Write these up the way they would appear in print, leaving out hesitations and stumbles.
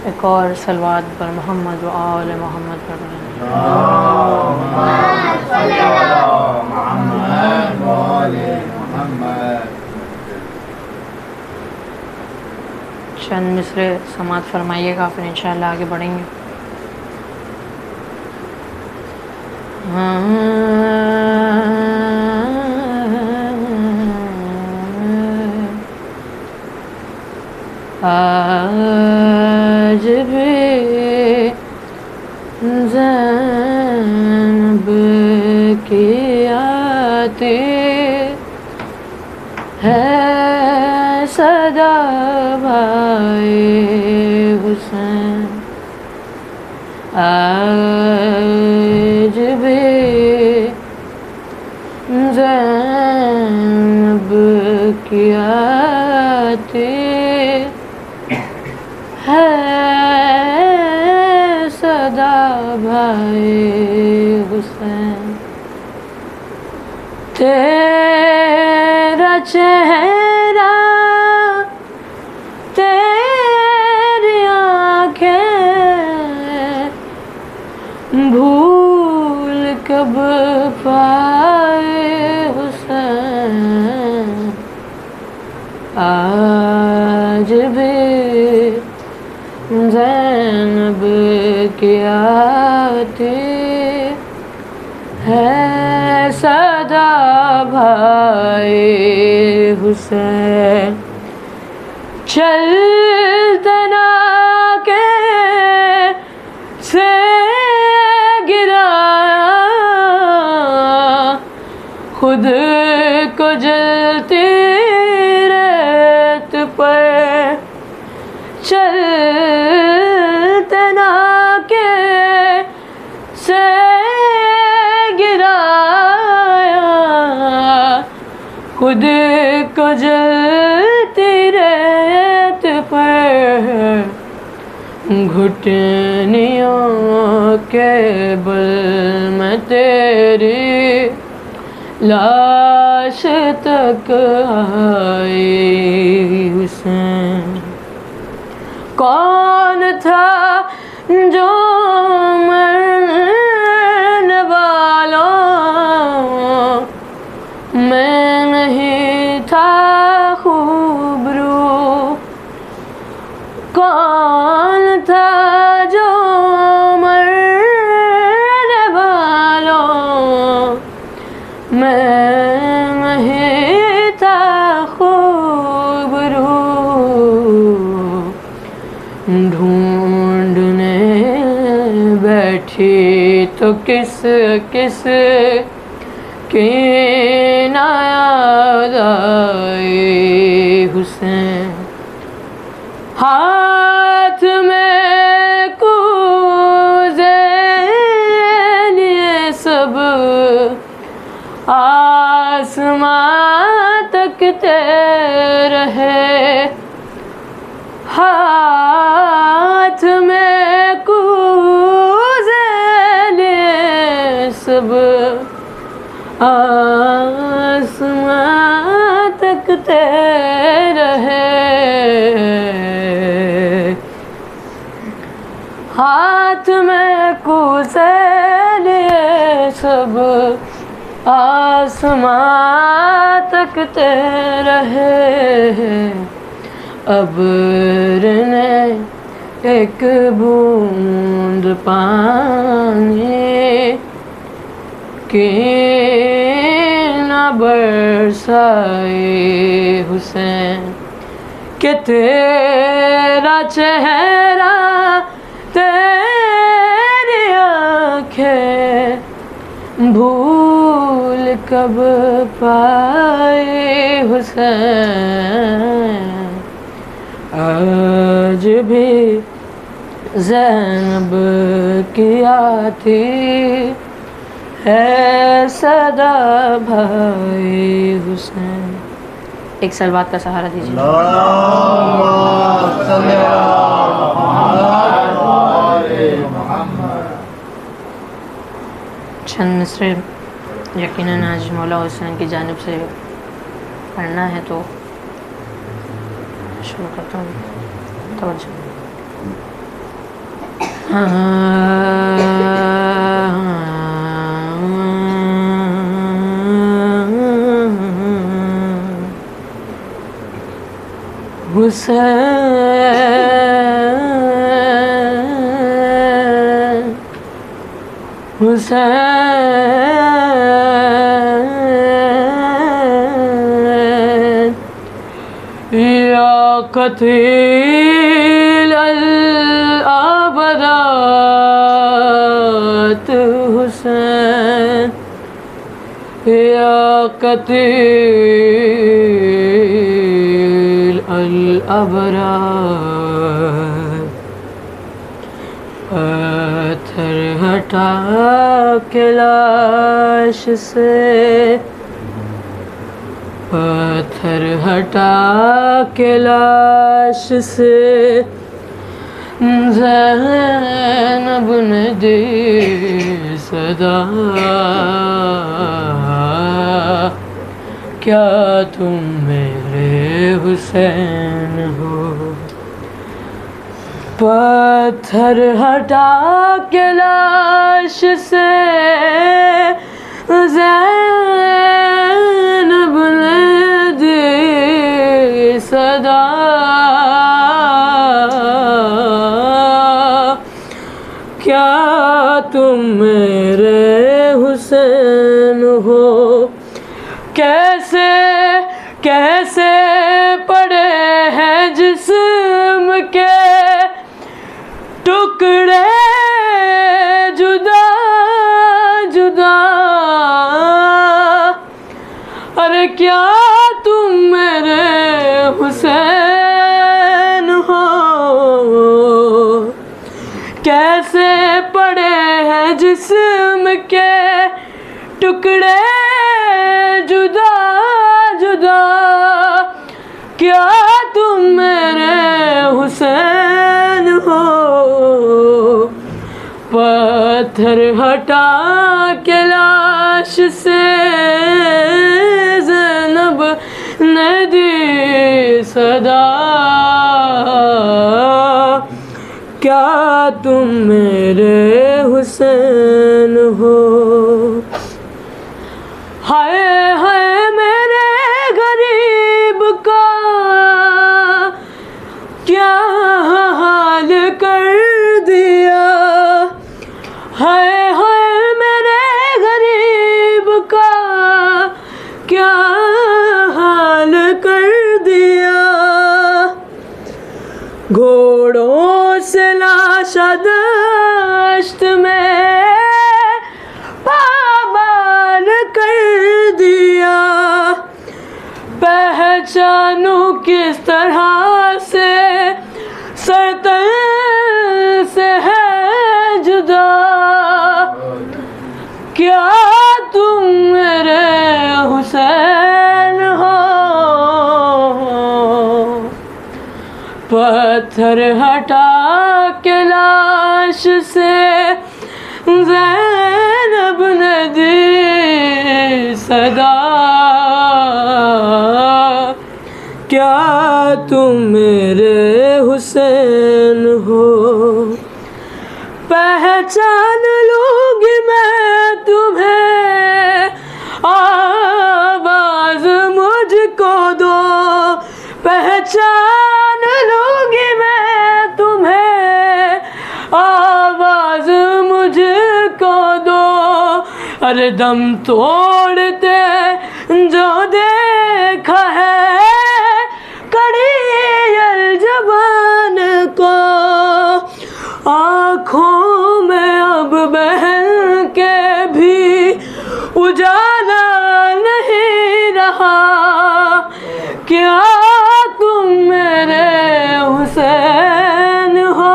ایک اور صلوات پر محمد و آل محمد پڑھ رہے ہیں۔ چند مصرے سماعت فرمائیے گا، پھر انشاءاللہ آگے بڑھیں گے۔ آج بھی زینب کی آتی ہے صدا بھائی حسین، آج بھی زینب کی آتی ہے صدا بھائی حسین، تیرا چہرہ تیری آنکھیں بھول کب پائے حسین، آج بھی زینب کی آتی ہے صدا بھائی حسین، چلتنا کے سے گرایا خود کو جلتی ریت پر، چلتنا کے سے گرایا خود کو جلتی ریت پر، گھٹنیوں کے بل میں تیری لاش تک آئی حسین، کون تھا جو مرنے والوں میں نہیں تھا خوبرو، کون تھا جو مرنے والوں میں نہیں تھا خوبرو، ڈھونڈنے بیٹھی تو کس کس کی نہ یاد آئی حسین، ہاتھ میں کوزے لیے سب آسمان تکتے رہے، ہاتھ میں کوزے لیے سب آسمان تکتے رہے، ہاتھ میں کوزے لیے سب آسمان تکتے رہے، ابر نے ایک بوند پانی کی نہ برسائی حسین، کہ تیرا چہرہ تیری آنکھیں بھول کب پائے حسین، آج بھی زینب کی آتی ہے صدا بھائی حسین۔ ایک صلوات کا سہارا دیجیے۔ چند مصرے یقیناً آج مولا حسین کی جانب سے پڑھنا ہے تو شروع کرتا ہوں، توجہ۔ حسین حسین یا قتیل الابرات حسین یا قتیل الابرار پتھر ہٹا کے لاش سے پتھر ہٹا کے لاش سے زینب نے دی صدا کیا تم میرے حسین ہو پتھر ہٹا کے لاش سے زینب نے دی صدا کیا تم میرے حسین ہو کیسے کیسے پڑے ہیں جسم کے ٹکڑے جدا جدا ارے کیا تم میرے حسین ہو کیسے پڑے ہیں جسم کے ٹکڑے جدا جدا کیا تم میرے حسین ہو پتھر ہٹا کے لاش سے زینب نے دی صدا کیا تم میرے حسین ہو ہائے ہائے میرے غریب کا کیا حال کر دیا ہائے ہائے میرے غریب کا کیا حال کر دیا گھوڑوں سے لاشا دشت میں پامال کر دیا پہچانوں کس طرح سے سرتن سے ہے جدا کیا تم میرے حسین ہو پتھر ہٹا کے لاش سے زینب نے دی صدا کیا تم میرے حسین ہو پہچان لوں گی میں تمہیں آواز مجھ کو دو پہچان لوں گی میں تمہیں آواز مجھ کو دو ارے دم توڑتے جو دیکھا ہے کڑی الجبان کو آنکھوں میں اب بہن کے بھی اجالا نہیں رہا کیا تم میرے حسین ہو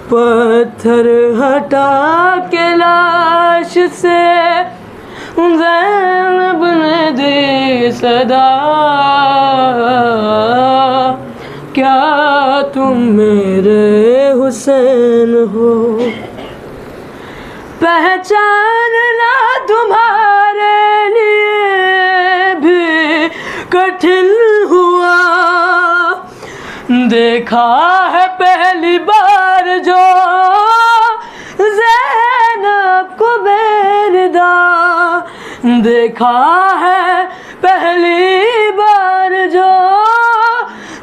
پتھر ہٹا کے لاش سے زینب نے دی صدا کیا تم میرے حسین ہو پہچاننا تمہارے لیے بھی کٹھن ہوا دیکھا ہے پہلی بار جو زینب کو بیردا، دیکھا ہے پہلی بار جو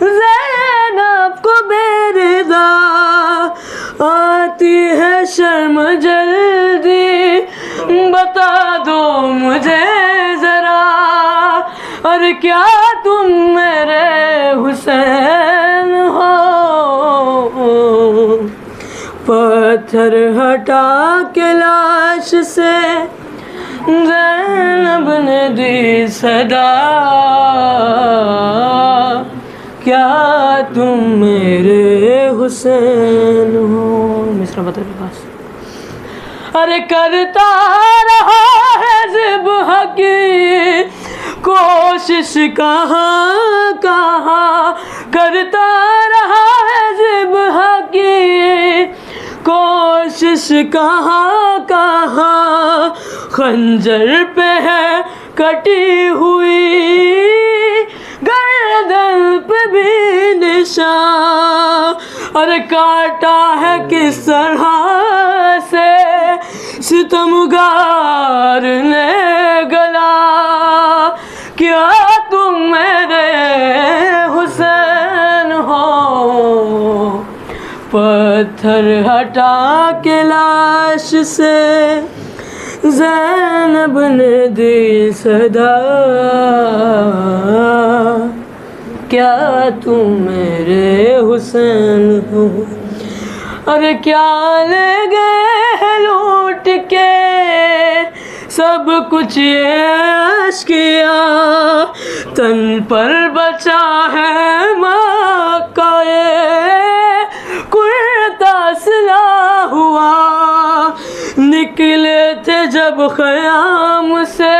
زینب کو بیردا، آتی ہے شرم جلدی بتا دو مجھے ذرا، اور کیا تم میرے حسین ہو؟ پتھر ہٹا کے لاش سے زینب نے دی صدا، کیا تم میرے حسین ہو؟ مصرع بتا کے پاس ارے کرتا رہا ہے ذبح کی کوشش کہاں کہاں، کرتا رہا ہے ذبح کی کوشش کہاں کہاں، خنجر پہ ہے کٹی ہوئی گردن پہ بھی نشان، اور کاٹا ہے کس طرح سے ستمگار نے گلا، کیا تم میرے حسین ہو؟ پتھر ہٹا کے لاش سے زینب نے دی صدا، کیا تم میرے حسین ہو؟ ارے کیا لے گئے لوٹ کے سب کچھ عیش کیا، تن پر بچا ہے ماں کا کرتا سلا ہوا، نکلے تھے جب خیام سے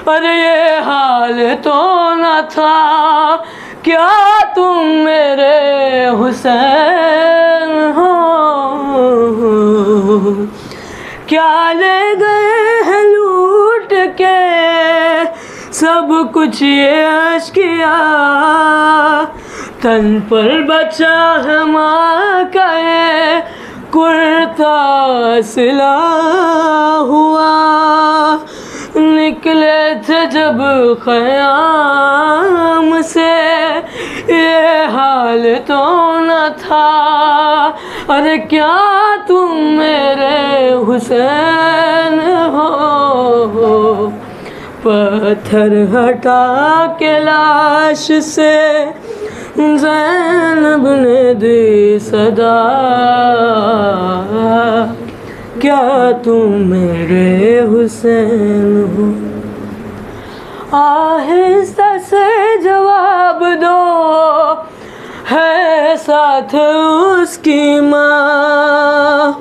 اور یہ حال تو نہ تھا، کیا تم میرے حسین ہو؟ کیا لے گئے ہیں لوٹ کے سب کچھ عیش کیا، تن پر بچا ہے ماں کا کرتا سلا ہوا، نکلے تھے جب خیام سے یہ حال تو نہ تھا، ارے کیا تم میرے حسین ہو؟ پتھر ہٹا کے لاش سے زینب نے دی صدا، کیا تم میرے حسین ہو؟ آہستہ سے جواب دو ہے ساتھ اس کی ماں،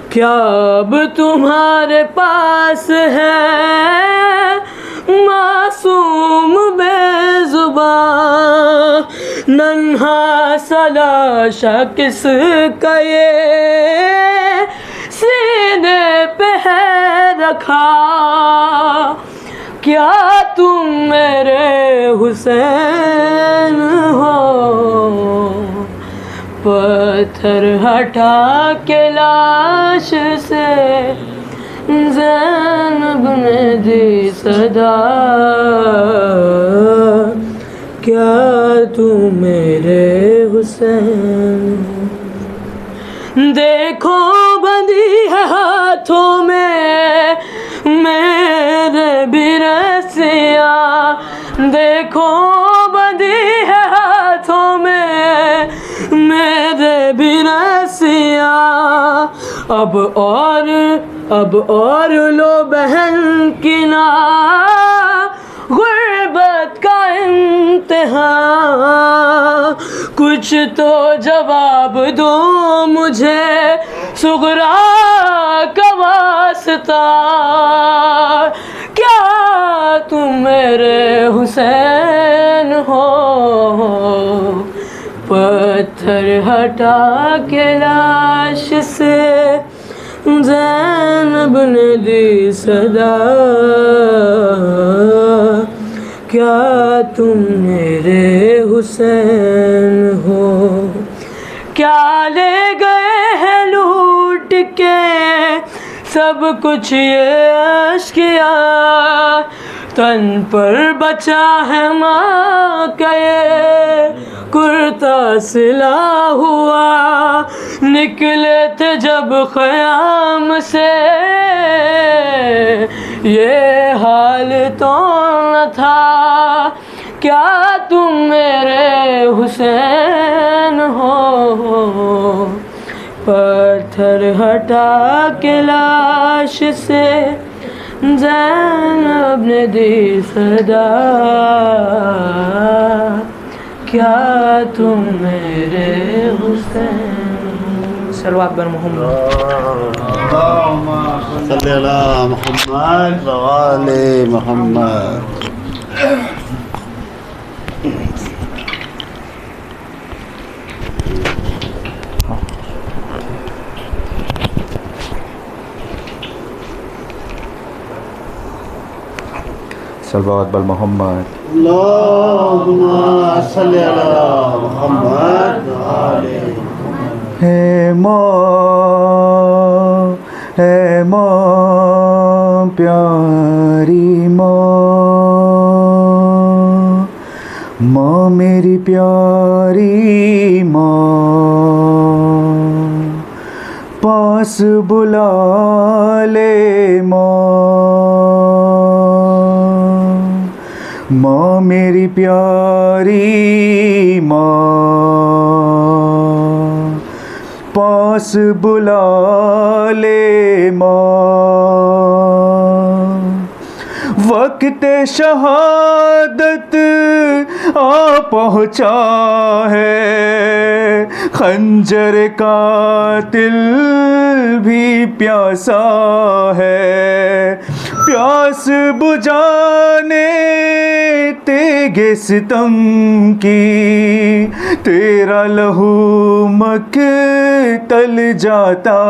کیا اب تمہارے پاس ہے معصوم بے زباں، ننھا سا لاشا کس کا یہ سینے پہ ہے رکھا، کیا تم میرے حسین ہو؟ پتھر ہٹا کے لاش سے زینب نے دی صدا، کیا تم میرے حسین ہو؟ دیکھو بندھی ہے ہاتھوں میں میرے بھی رسیاں، دیکھو بندھی ہے ہاتھوں میں میرے بھی رسیاں، اب اور لو بہن کی نا غربت کا امتحان، کچھ تو جواب دو مجھے صغرا کا واسطہ، کیا تم میرے حسین ہو؟ پتھر ہٹا کے لاش سے زینب نے دی صدا، کیا تم میرے حسین ہو؟ کیا لے گئے ہیں لوٹ کے سب کچھ یہ اشکیا، تن پر بچا ہے ماں کا یہ کرتا سلا ہوا، نکلے تھے جب خیام سے یہ حال تو نہ تھا، کیا تم میرے حسین ہو، پتھر ہٹا کے لاش سے زینب نے دی صدا، کیا تم میرے حسین، صلوات بر محمد، اللهم صل على محمد وآل محمد. صلوات بر محمد. اللهم صل على محمد وآل محمد. ہے ماں پیاری ماں میری پیاری ماں، پاس بلا لے ماں میری پیاری ماں، پاس بلا لے ماں، وقت شہادت آ پہنچا ہے، خنجر قاتل بھی پیاسا ہے، پیاس بجھانے تیگ ستم کی تیرا لہو مقتل جاتا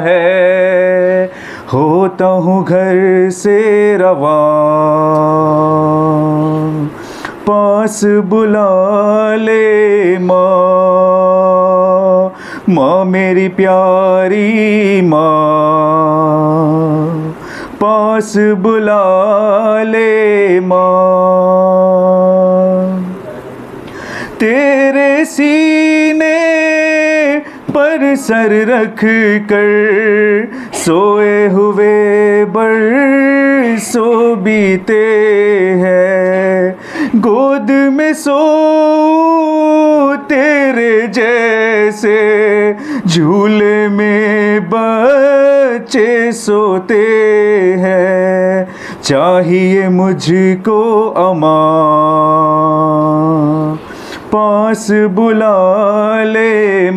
ہے، ہوتا ہوں گھر سے رواں، پاس بلا لے ماں میری پیاری ماں، پاس بلا لے ماں، تیرے سینے پر سر رکھ کر سوئے ہوئے برسوں بیتے ہیں، گود میں سو تیرے جیسے جھولے میں بچے سوتے ہیں، چاہیے مجھ کو امان، پاس بلا لے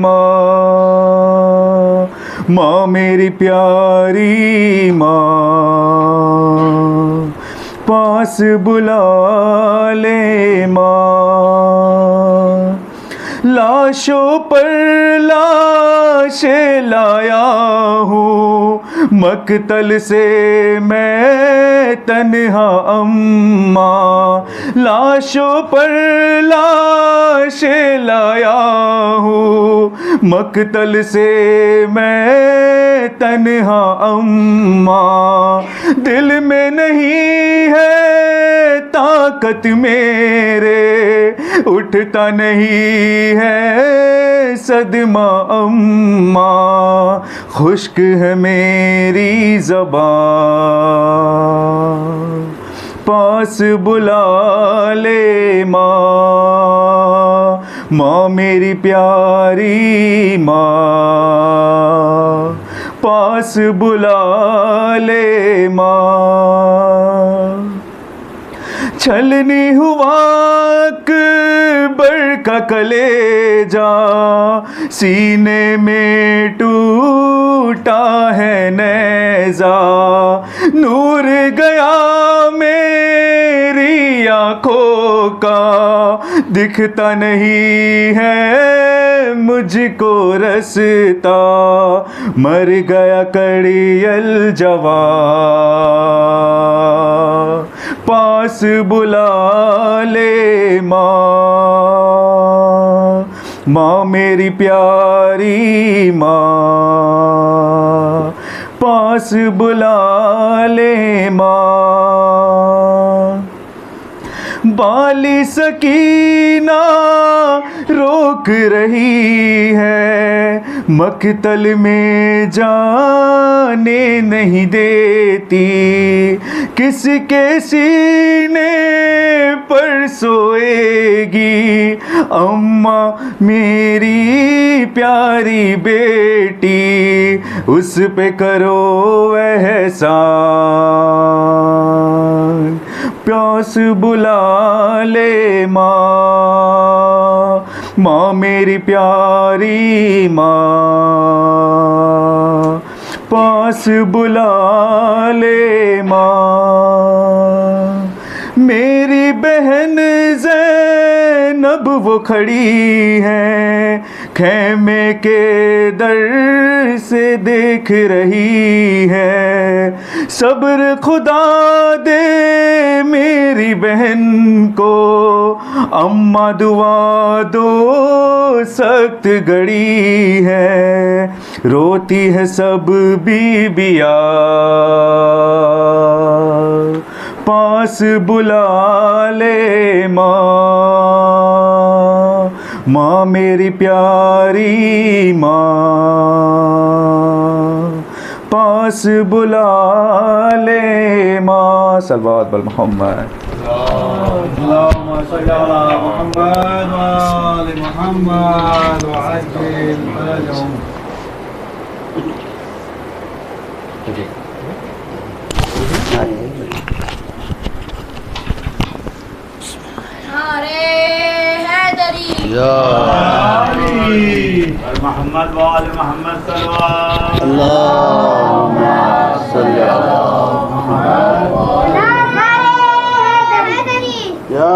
ماں میری پیاری ماں، پاس بلا لے ماں، لاشوں پر لاشیں لایا ہوں، مقتل سے میں تنہا اماں، لاشوں پر لاشیں لایا ہوں، مقتل سے میں تنہا اماں، دل میں نہیں ہے طاقت میرے، اٹھتا نہیں ہے صدمہ اماں، خشک ہے میری زبان، پاس بلا لے ماں میری پیاری ماں، پاس بلا لے ماں، چھلنی ہوا اکبر کا کلیجا، سینے میں ٹوٹا ہے نیزہ، نور گیا میری آنکھوں کا، دکھتا نہیں ہے مجھ کو رستا، مر گیا کڑی الجوا، پاس بلا لے ماں، ماں میری پیاری ماں، پاس بلا لے ماں، بالی سکینہ روک رہی ہے، مقتل میں جانے نہیں دیتی، کس کے سینے پر سوئے گی اماں میری پیاری بیٹی، اس پہ کرو احسان، پیاس بلا لے ماں، ماں میری پیاری ماں، پاس بلا لے ماں، میری بہن زینب وہ کھڑی ہے، خیمے کے در سے دیکھ رہی ہے، صبر خدا دے میری بہن کو، اماں دعا دو سخت گھڑی ہے، روتی ہے سب بیبیاں، پاس بلا لے ماں، ماں میری پیاری ماں، پاس بلا لے ماں، صلوات بر محمد۔ اللهم صل على محمد وآل محمد وعجل فرجهم۔ نعرے حیدری یا محمد وآل محمد صلوات اللهم صل على محمد یا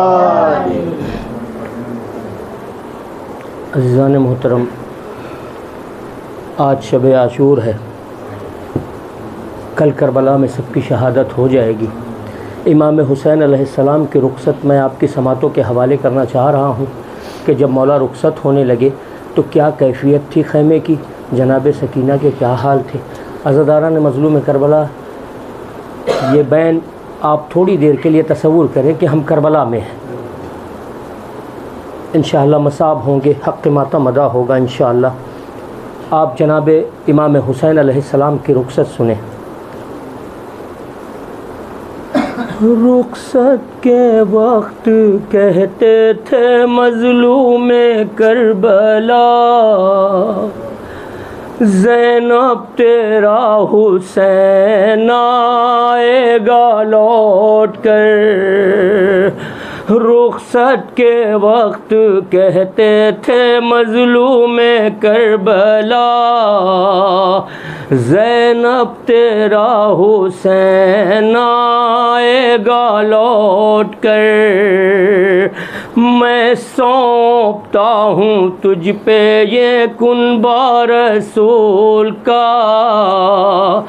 عزیزان محترم، آج شب عاشور ہے، کل کربلا میں سب کی شہادت ہو جائے گی۔ امام حسین علیہ السلام کی رخصت میں آپ کی سماعتوں کے حوالے کرنا چاہ رہا ہوں کہ جب مولا رخصت ہونے لگے تو کیا کیفیت تھی خیمے کی، جناب سکینہ کے کیا حال تھے۔ عزاداران مظلوم کربلا، یہ بین آپ تھوڑی دیر کے لیے تصور کریں کہ ہم کربلا میں ہیں، انشاءاللہ مصاب ہوں گے، حق ماتم ادا ہوگا انشاءاللہ۔ آپ جناب امام حسین علیہ السلام کی رخصت سنیں۔ رخصت کے وقت کہتے تھے مظلوم کربلا، زینب تیرا حسین آئے گا لوٹ کر، رخصت کے وقت کہتے تھے مظلوم کربلا، زینب تیرا حسین آئے گا لوٹ کر، میں سونپتا ہوں تجھ پہ یہ کنبہ رسول کا،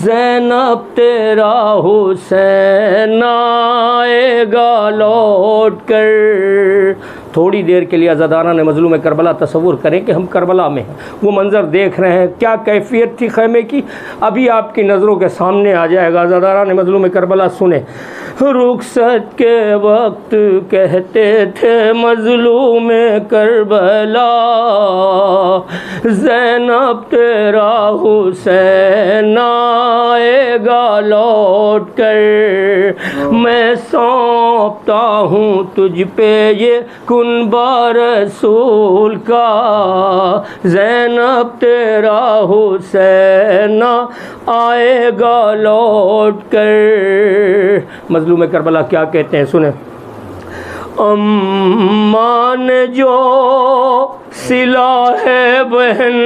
زینب تیرا حسین آئے گا لوٹ کر۔ تھوڑی دیر کے لیے عزاداران مظلوم کربلا تصور کریں کہ ہم کربلا میں ہیں، وہ منظر دیکھ رہے ہیں، کیا کیفیت تھی خیمے کی، ابھی آپ کی نظروں کے سامنے آ جائے گا۔ عزاداران مظلوم کربلا سنیں۔ رخصت کے وقت کہتے تھے مظلوم کربلا، زینب تیرا حسین آئے گا لوٹ کر، میں سونپتا ہوں تجھ پہ یہ کنبہ رسول کا، زینب تیرا حسین آئے گا لوٹ کر۔ مظلوم کربلا کیا کہتے ہیں سنیں۔ اماں نے جو سلا ہے بہن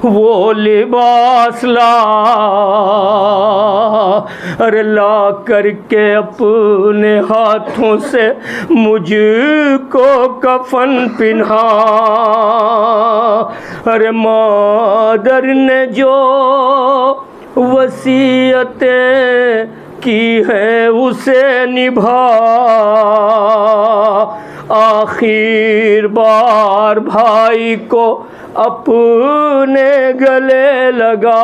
وہ لباس لا، ارے لا کر کے اپنے ہاتھوں سے مجھ کو کفن پہنا، ارے مادر نے جو وصیتیں کی ہے اسے نبھا، آخر بار بھائی کو اپنے گلے لگا،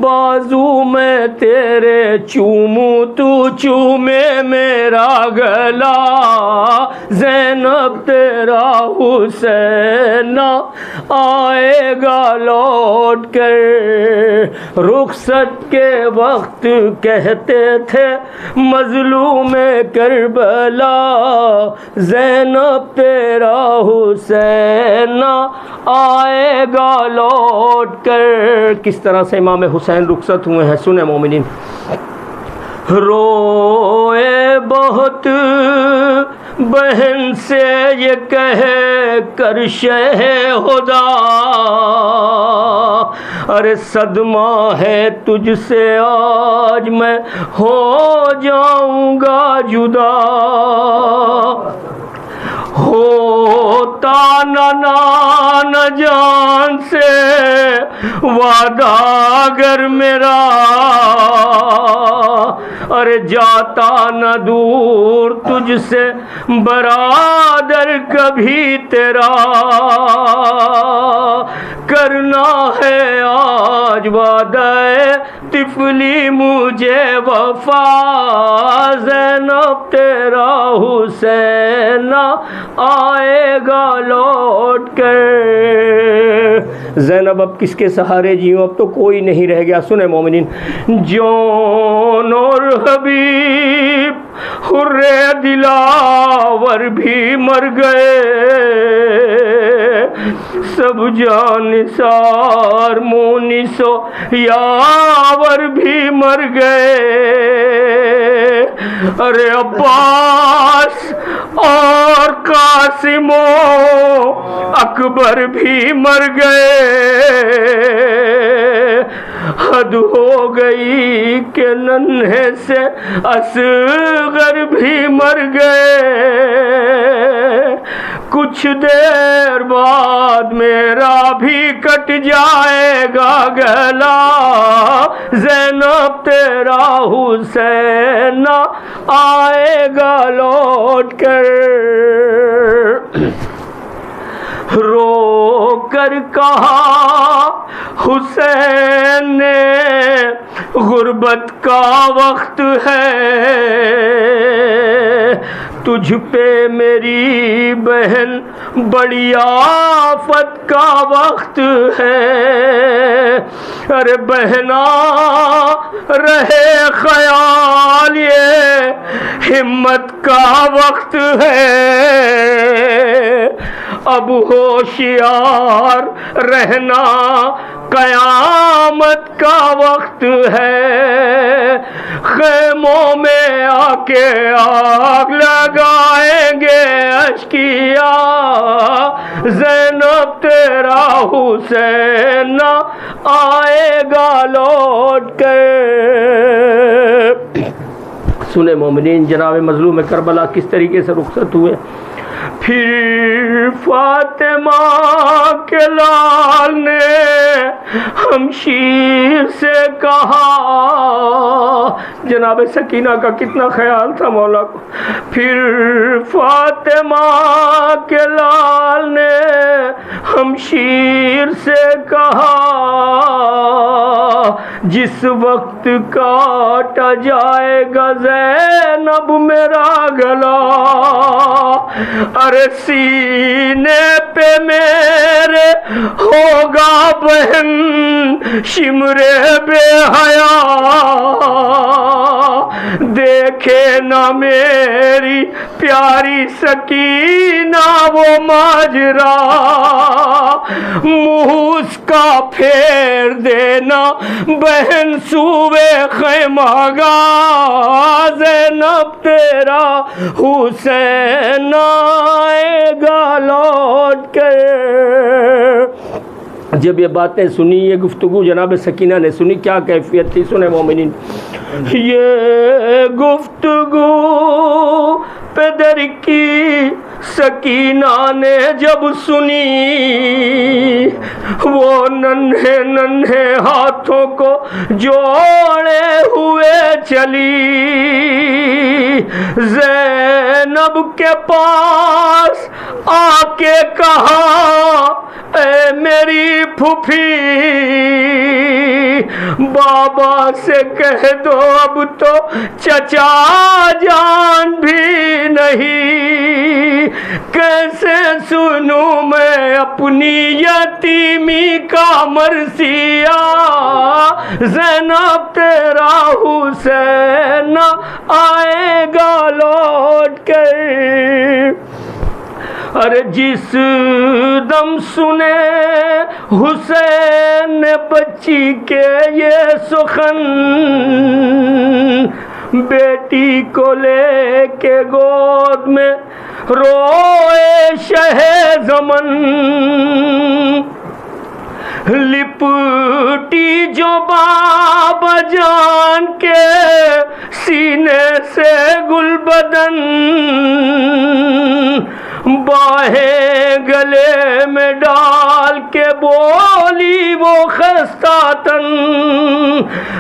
بازو میں تیرے چوموں تو چومے میرا گلا، زینب تیرا حسین آئے گا لوٹ کر، رخصت کے وقت کہتے تھے مظلوم کربلا، زینب تیرا حسین آئے گا لوٹ کر۔ کس طرح سے امام حسین رخصت ہوئے ہیں سنیں مومنین۔ روئے بہت بہن سے یہ کہے کر شہ خدا، ارے صدمہ ہے تجھ سے آج میں ہو جاؤں گا جدا، ہوتا نان جان سے وعدہ اگر میرا، ارے جاتا نہ دور تجھ سے برادر کبھی تیرا، کرنا ہے آج وعدہ طفلی مجھے وفا، زینب تیرا حسین آئے گا لوٹ کر۔ زینب اب کس کے سہارے جیوں، اب تو کوئی نہیں رہ گیا سنیں مومنین۔ جون اور حبیب حر دلاور بھی مر گئے، سب جانثار مونس و یاور بھی مر گئے، ارے عباس اور قاسم و اکبر بھی مر گئے، حد ہو گئی کہ ننھے سے اصغر بھی مر گئے، کچھ دیر بعد میرا بھی کٹ جائے گا گلا، زینب تیرا حسین آئے گا لوٹ کر۔ رو کر کہا حسین نے غربت کا وقت ہے، تجھ پہ میری بہن بڑی آفت کا وقت ہے، ارے بہنا رہے خیال یہ ہمت کا وقت ہے، اب ہوشیار رہنا قیامت کا وقت ہے، خیموں میں آ کے آگ لگائیں گے اشکیا، زینب تیرا حسین آئے گا لوٹ کے۔ سنیں مومنین جناب مظلوم کربلا کس طریقے سے رخصت ہوئے۔ پھر فاطمہ کے لال نے ہمشیر سے کہا، جناب سکینہ کا کتنا خیال تھا مولا کو، پھر فاطمہ کے لال نے ہمشیر سے کہا، جس وقت کاٹا جائے گا زینب میرا گلا، ارے سینے پہ میرے ہوگا بہن شمرے بے حیا، دیکھے نہ میری پیاری سکینہ وہ ماجرا، منہ اس کا پھیر دینا بہن سوئے خیمہ گا، زینب تیرا حسین آئے گا لوٹ کر۔ جب یہ باتیں سنی، یہ گفتگو جناب سکینہ نے سنی، کیا کیفیت تھی سنیں مومنین۔ یہ گفتگو پدر کی سکینہ نے جب سنی وہ ننھے ننھے ہاتھوں کو جوڑے ہوئے چلی زینب کے پاس آ کے کہا اے میری پھوپھی بابا سے کہہ دو اب تو چچا جان بھی نہیں، کیسے سنوں میں اپنی یتیمی کا مرثیہ، زینب تیرا حسین آئے گا لوٹ کر۔ ارے جس دم سنے حسین نے بچی کے یہ سخن، بیٹی کو لے کے گود میں روئے شہ زمن، لپٹی جو بابا جان کے سینے سے گل بدن، باہیں گلے میں ڈال کے بولی وہ خستہ تن،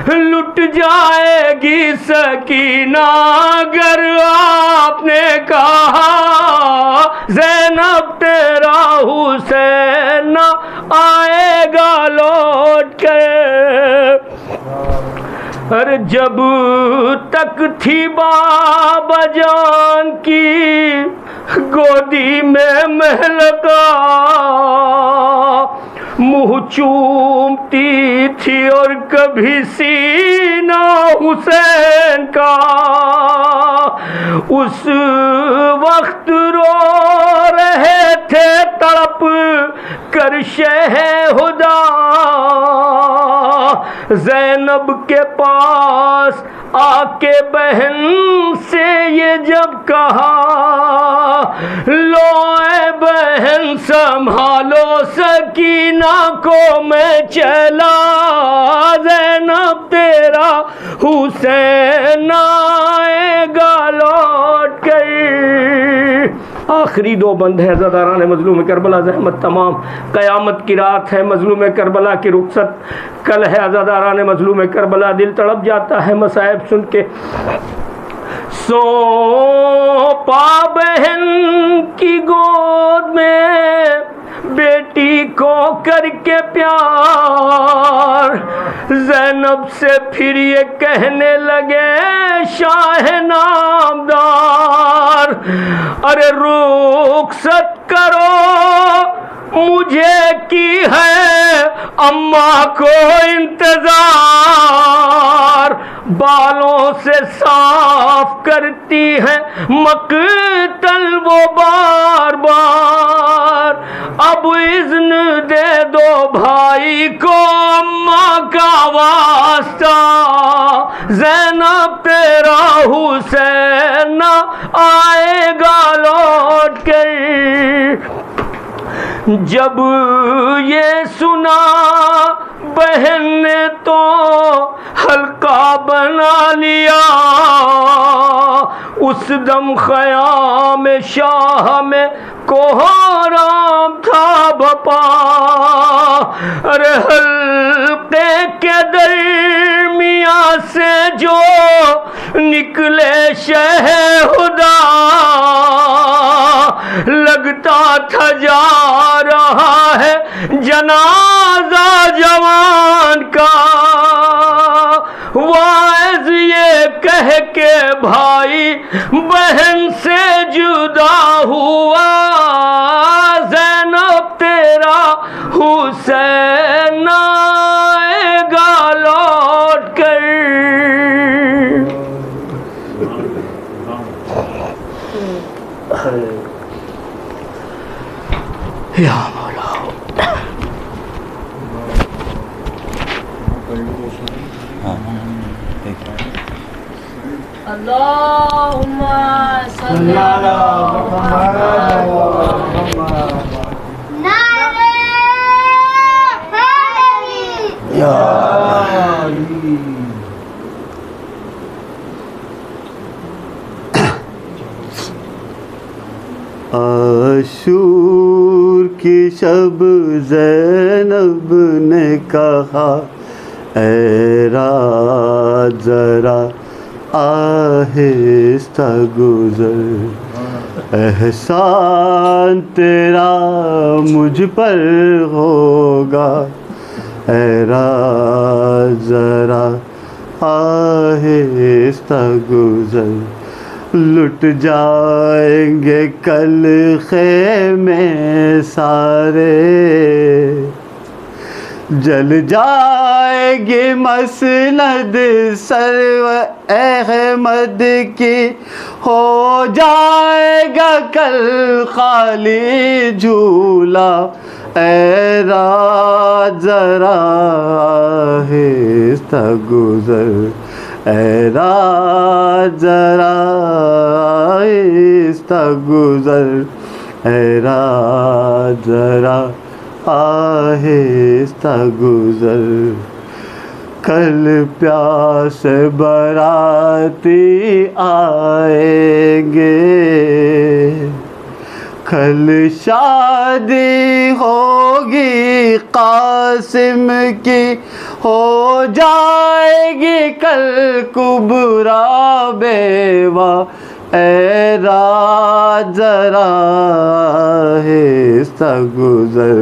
لٹ جائے گی سکینہ اگر آپ نے کہا زینب تیرا حسین آئے گا لوٹ کے۔ اور جب تک تھی بابا جان کی گودی میں مہلکا، منہ چومتی تھی اور کبھی سینہ حسین کا، اس وقت رو رہے تھے تڑپ کر شہ ہدا، زینب کے پاس آ کے بہن سے یہ جب کہا لو اے بہن سنبھالو سکینہ کو میں چلا، زینب تیرا حسین آئے گا لوٹ کر۔ آخری دو بند ہیں عزاداران مظلوم کربلا، زحمت تمام، قیامت کی رات ہے، مظلوم کربلا کی رخصت کل ہے، عزاداران مظلوم کربلا دل تڑپ جاتا ہے مصائب سن کے، سو پا بہن کی گود میں بیٹی کو کر کے پیار، زینب سے پھر یہ کہنے لگے شاہ نامدار، ارے رخصت کرو مجھے کی ہے اماں کو انتظار، بالوں سے صاف کرتی ہیں مقتل وہ بار بار، اب اذن دے دو بھائی کو اماں کا واسطہ، زینب تیرا حسین آئے گا لوٹ کر۔ جب یہ سنا بہن نے تو حلقہ بنا لیا، اس دم خیام شاہ میں کوہرام تھا بپا، ارے حلقے کے درمیان سے جو نکلے شہ ہدا، لگتا تھا جا رہا ہے جنازہ جوان کا، واعظ یہ کہہ کے بھائی بہن سے جدا ہوا، زینب تیرا حسین آئے گا لوٹ کر۔ یا مولا اللہم صلی علی محمد شب زینب نے کہا اے رات ذرا آہستہ گزر، احسان تیرا مجھ پر ہوگا، اے رات ذرا آہستہ گزر، لٹ جائیں گے کل خیمے سارے، جل جائے گی مسند سرور احمد کی، ہو جائے گا کل خالی جھولا، اے رات ذرا آہستہ گزر، اے رات ذرا آہستہ گزر، اے رات ذرا آہستہ گزر، کل پیاس براتی آئیں گے، کل شادی ہوگی قاسم کی، ہو جائے گی کل کبریٰ بیوہ، اے رات ذرا آہستہ گزر،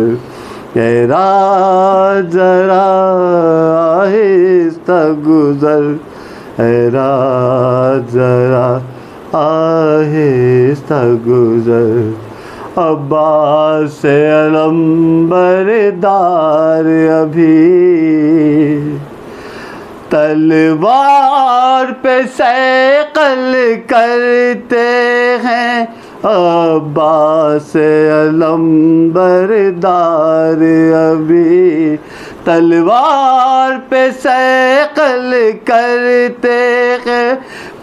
اے رات ذرا آہستہ گزر، اے رات ذرا آہستہ گزر، عباس علمبردار ابھی تلوار پہ صیقل کرتے ہیں، عباس علمبردار ابھی تلوار پہ صیقل کرتے ہیں،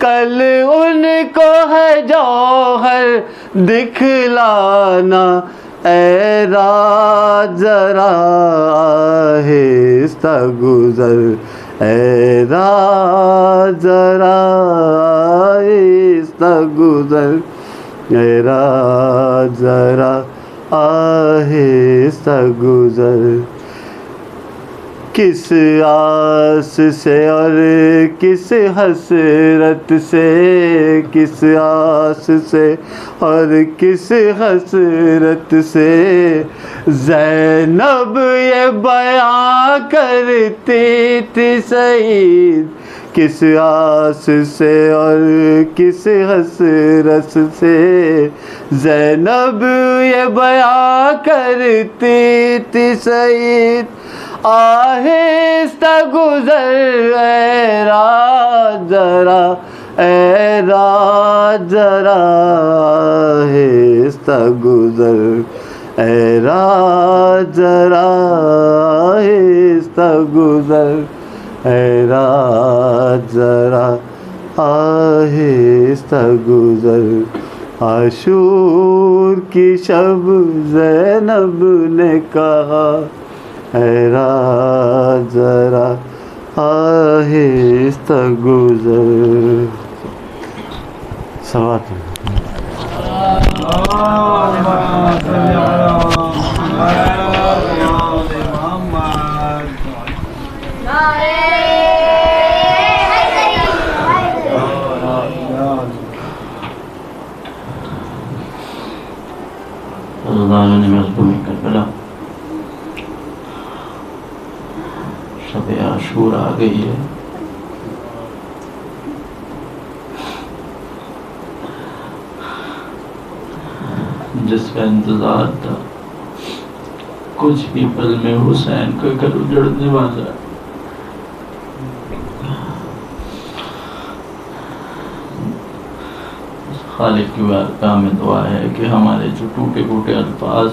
کل ان کو ہے جوہر دکھلانا، اے رات ذرا آہستہ گزر، اے رات ذرا آہستہ گزر، اے رات ذرا آہستہ گزر، کس آس سے اور کس حسرت سے، کس آس سے اور کس حسرت سے زینب یہ بیان کرتی تھی سعید، کس آس سے اور کس حسرت سے زینب یہ بیان کرتی تھی سعید، آہستہ گزر اے رات ذرا، اے رات ذرا آہستہ گزر، اے رات ذرا آہستہ گزر، اے رات ذرا آہستہ گزر، عاشور کی شب زینب نے کہا اے رات ذرا آہستہ گزر، صلوات کربلا شب عاشور آ گئی ہے، جس کا انتظار تھا، کچھ ہی پل میں حسین کا گھر اجڑنے والا ہے، خالق کی بارگاہ میں دعا ہے کہ ہمارے جو ٹوٹے پھوٹے الفاظ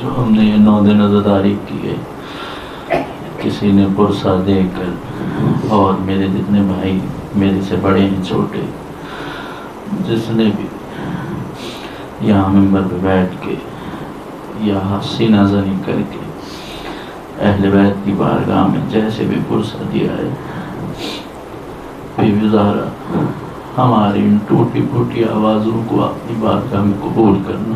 جو ہم نے یہ 9 دن عزاداری کیے، کسی نے پرسہ دے کر، اور میرے جتنے بھائی میرے سے بڑے ہیں چھوٹے، جس نے بھی یہاں ممبر پہ بیٹھ کے یا سینہ زنی کر کے اہل بیت کی بارگاہ میں جیسے بھی پرسہ دیا ہے، بی بی زہرا ہماری ان ٹوٹی پھوٹی آوازوں کو اپنی بارگاہ میں قبول کرنا،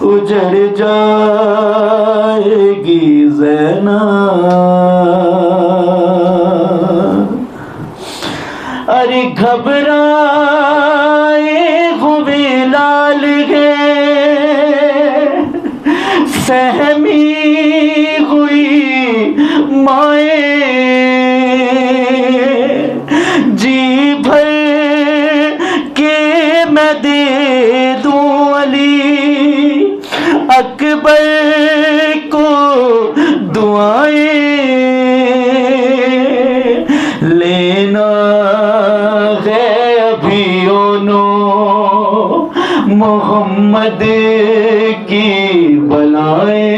اجڑ جائے گی زینب، ارے گھبرائے ہوئے لال گئے، سہمی ہوئی مائیں، جی بھر کے میں دے دوں علی اکبر کو دعائیں، لینا ہے ابھی اونو محمد کی بلائیں،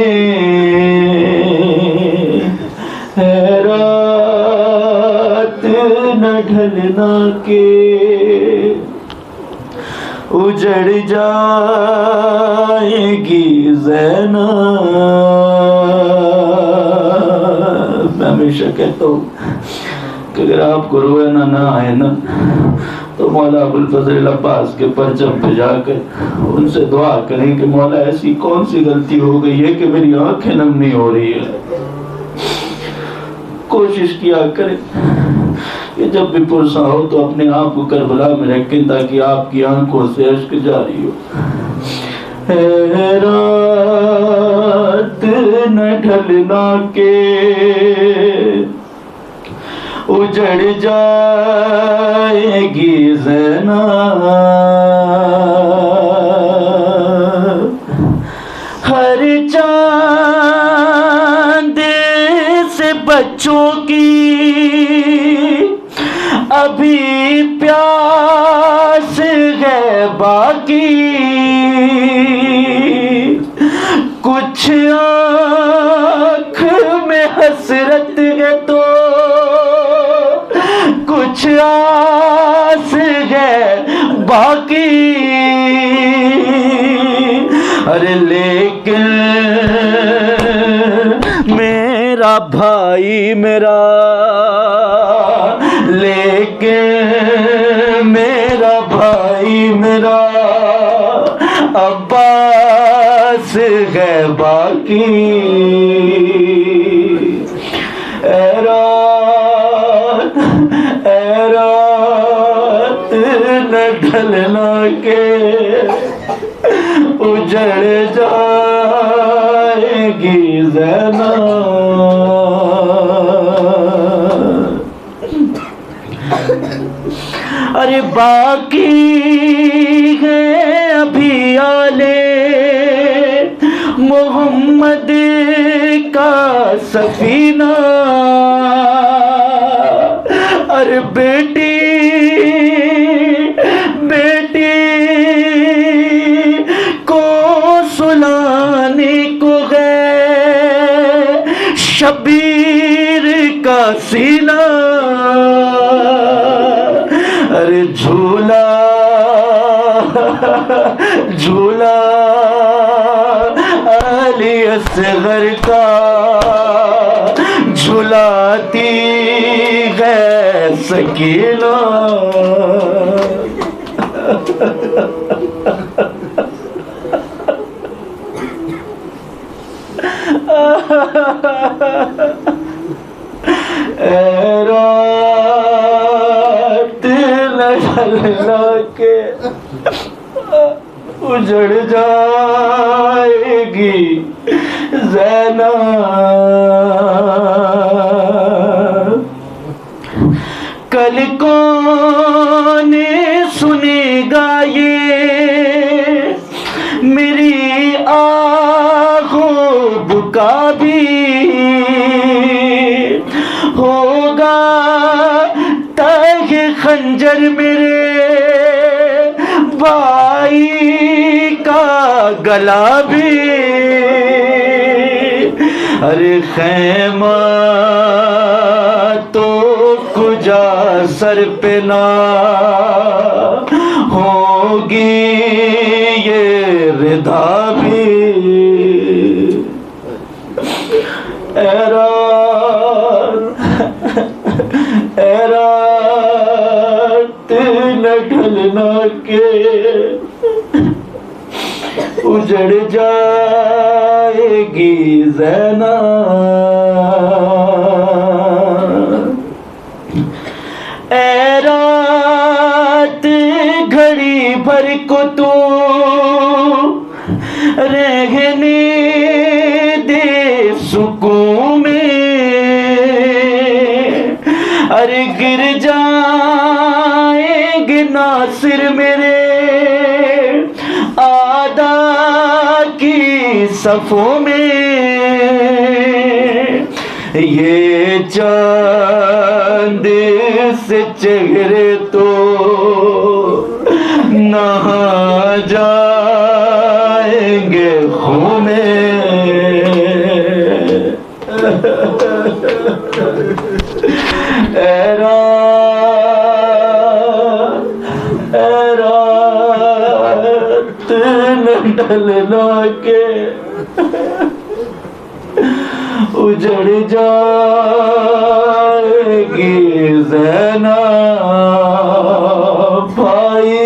ہے رات نہ ڈھلنا کے اجڑ جائے گی زینب۔ میں ہمیشہ کہتا ہوں کہ اگر آپ کو رونا نہ آئے نا تو مولا ابوالفضل عباس کے پرچم پہ جا کر ان سے دعا کریں کہ مولا ایسی کون سی غلطی ہو گئی ہے کہ میری آنکھیں نم نہیں ہو رہی ہے۔ کوشش کیا کریں کہ جب بھی پرسا ہو تو اپنے آپ کو کربلا میں رکھیں تاکہ آپ کی آنکھوں سے اشک جاری ہو۔ اے رات نہ ڈھلنا کے اجڑ جائے گی زینب، ہر چاند سے بچوں کی ابھی پیاس ہے باقی، کچھ آنکھ میں حسرت ہے تو کچھ آس ہے باقی، ارے لیکن میرا بھائی میرا، لیکن میرا بھائی میرا عباس ہے باقی، اے رات نہ ڈھلنا کے اجڑ جائے گی زینب، ارے باقی ہے ابھی آلے محمد کا سفینہ، ارے بیٹی کو سلانے کو ہے شبیر کا سینہ، ارے جھولا علی اصغر کا جھلاتی ہے سکینہ، اے رات نہ ڈھلنا کے اجڑ جائے گی زینب، کل کون سنے گا یہ میری آہوں بکا بھی، ہوگا تاہ خنجر میرے بھائی کا گلا بھی، ارے خیمہ تو کجا سر پہ نہ ہوگی یہ ردا بھی، اے رات نہ ڈھلنا کے اجڑ جائے گی زینب، اے رات گھڑی بھر کو تو رہنے دے سکون میں، ارے گر جائیں گے ناصر میرے آدھا کی صفوں میں، یہ چاند سے چہرے تو نہا جائیں گے خون میں، اے رات نہ ڈھلنا کے اجڑ جائے گی زینب، بھائی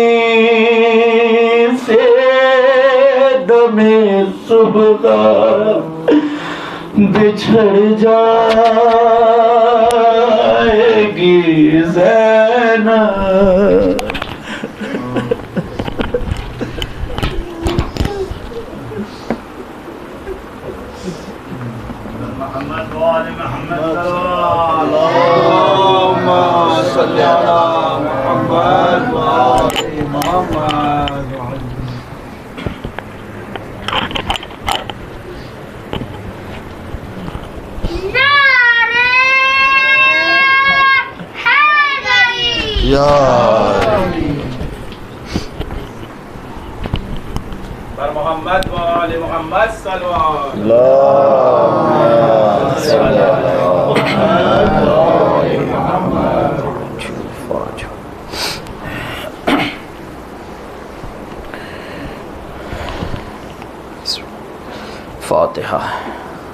سے دم صبح بچھڑ جائے گی زینب۔ محمد وآل محمد اللهم صل على محمد وآل محمد۔ بر محمد وآل محمد صلوات۔ فاتحہ۔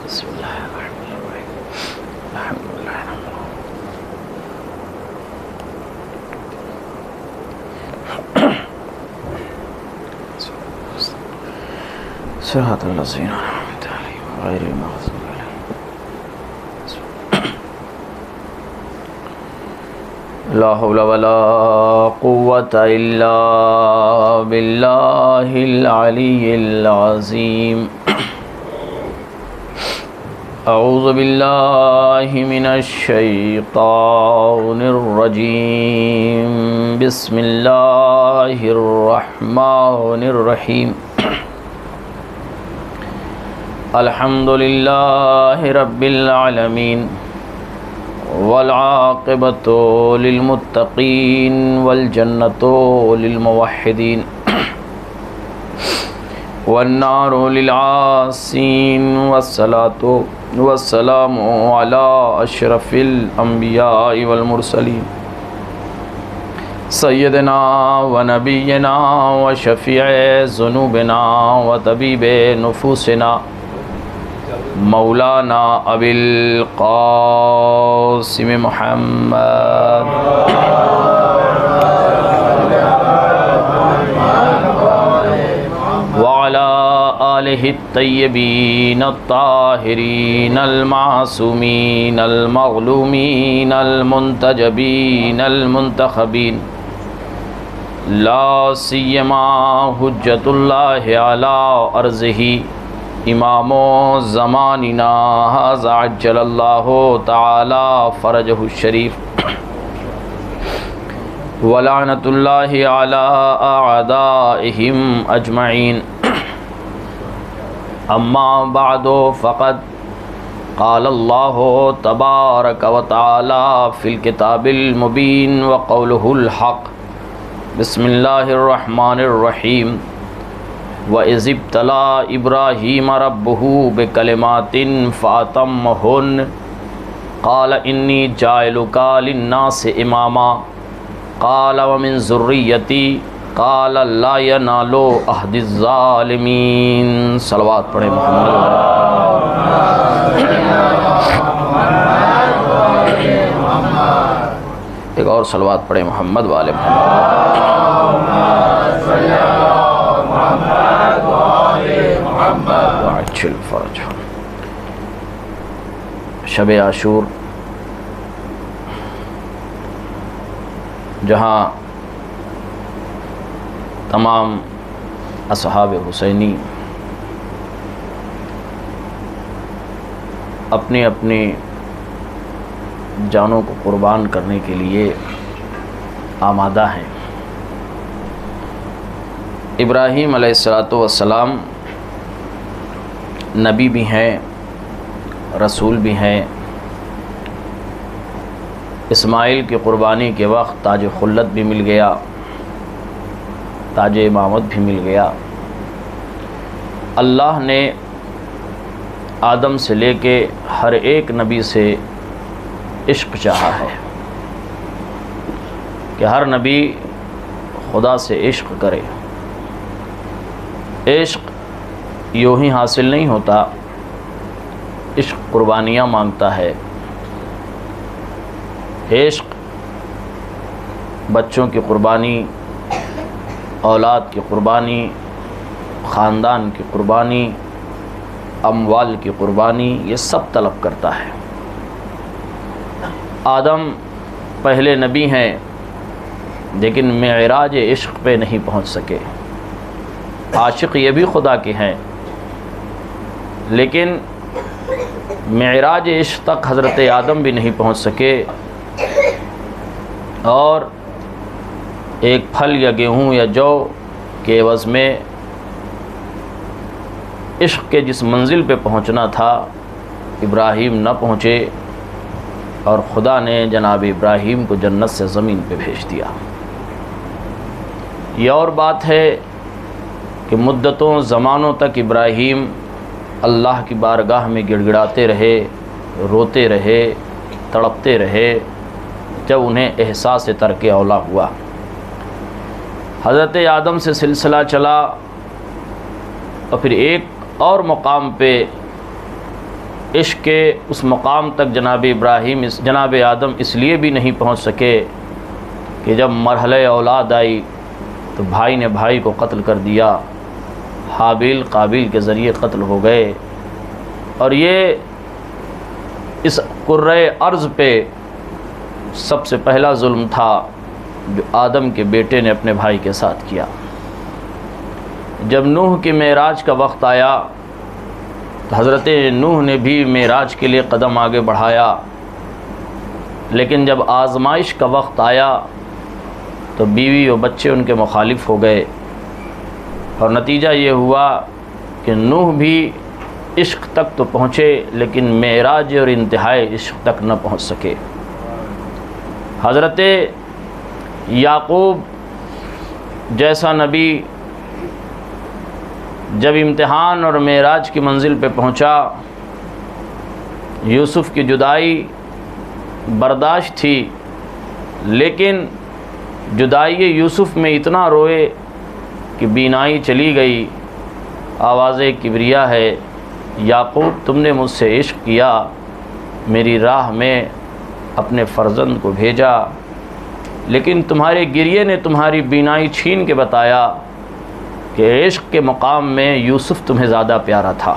بسم اللہ الرحمن الرحیم، الحمدللہ صراط الذین انعمت علیہم غیر المغضوب علیہم۔ لا حول ولا قوة الا باللہ العلی العظیم۔ اعوذ باللہ من الشیطان الرجیم، بسم اللہ الرحمن الرحیم۔ الحمد للہ رب العالمین، والعاقبۃ للمتقین، والجنۃ للموحدین، والنار للعاصین، والصلاۃ والسلام علی اشرف الانبیاء والمرسلین، سیدنا و نبینا و شفیع ذنوبنا و طبیب نفوسنا، مولانا ابی القاسم محمد وعلى آلہ الطیبین الطاہرین المعصومین المظلومین المنتجبین المنتخبین، لا سیما حجت اللہ علی ارضہ امام زماننا ھذا عجل اللہ تعالی فرجہ الشریف، ولعنۃ اللہ علی اعدائہم اجمعین۔ اما بعد فقد قال اللہ تبارک و تعالی فی الکتاب المبین وقولہ الحق، بسم اللہ الرحمن الرحیم۔ وَإِذِ ابْتَلَىٰ إِبْرَاهِيمَ رَبُّهُ بِكَلِمَاتٍ فَأَتَمَّهُنَّ قَالَ إِنِّي جَاعِلُكَ لِلنَّاسِ إِمَامًا قَالَ وَمِن ذُرِّيَّتِي قَالَ لَا يَنَالُ عَهْدِ الظَّالِمِينَ۔ صلوات پڑھیں محمد۔ ایک اور صلوات پڑھیں محمد والے محمد۔ شب عاشور، جہاں تمام اصحاب حسینی اپنی اپنی جانوں کو قربان کرنے کے لیے آمادہ ہیں۔ ابراہیم علیہ السلام نبی بھی ہیں، رسول بھی ہیں۔ اسماعیل کی قربانی کے وقت تاج خلت بھی مل گیا، تاج امامت بھی مل گیا۔ اللہ نے آدم سے لے کے ہر ایک نبی سے عشق چاہا ہے کہ ہر نبی خدا سے عشق کرے۔ عشق یوں ہی حاصل نہیں ہوتا، عشق قربانیاں مانگتا ہے۔ عشق بچوں کی قربانی، اولاد کی قربانی، خاندان کی قربانی، اموال کی قربانی، یہ سب طلب کرتا ہے۔ آدم پہلے نبی ہیں لیکن معراج عشق پہ نہیں پہنچ سکے۔ عاشق یہ بھی خدا کے ہیں لیکن معراج عشق تک حضرت آدم بھی نہیں پہنچ سکے، اور ایک پھل یا گیہوں یا جو کے عوض میں عشق کے جس منزل پہ پہنچنا تھا ابراہیم نہ پہنچے، اور خدا نے جناب ابراہیم کو جنت سے زمین پہ بھیج دیا۔ یہ اور بات ہے کہ مدتوں زمانوں تک ابراہیم اللہ کی بارگاہ میں گڑ گڑاتے رہے، روتے رہے، تڑپتے رہے، جب انہیں احساس ترک اولا ہوا۔ حضرت آدم سے سلسلہ چلا اور پھر ایک اور مقام پہ عشق کے اس مقام تک جناب آدم اس لیے بھی نہیں پہنچ سکے کہ جب مرحلہ اولاد آئی تو بھائی نے بھائی کو قتل کر دیا، حابیل قابیل کے ذریعے قتل ہو گئے، اور یہ اس کرۂ ارض پہ سب سے پہلا ظلم تھا جو آدم کے بیٹے نے اپنے بھائی کے ساتھ کیا۔ جب نوح کے معراج کا وقت آیا تو حضرت نوح نے بھی معراج کے لیے قدم آگے بڑھایا، لیکن جب آزمائش کا وقت آیا تو بیوی و بچے ان کے مخالف ہو گئے، اور نتیجہ یہ ہوا کہ نوح بھی عشق تک تو پہنچے لیکن معراج اور انتہائی عشق تک نہ پہنچ سکے۔ حضرت یعقوب جیسا نبی جب امتحان اور معراج کی منزل پہ پہنچا، یوسف کی جدائی برداشت تھی لیکن جدائی یوسف میں اتنا روئے کہ بینائی چلی گئی۔ آواز کبریا ہے، یعقوب تم نے مجھ سے عشق کیا، میری راہ میں اپنے فرزند کو بھیجا، لیکن تمہارے گریے نے تمہاری بینائی چھین کے بتایا کہ عشق کے مقام میں یوسف تمہیں زیادہ پیارا تھا۔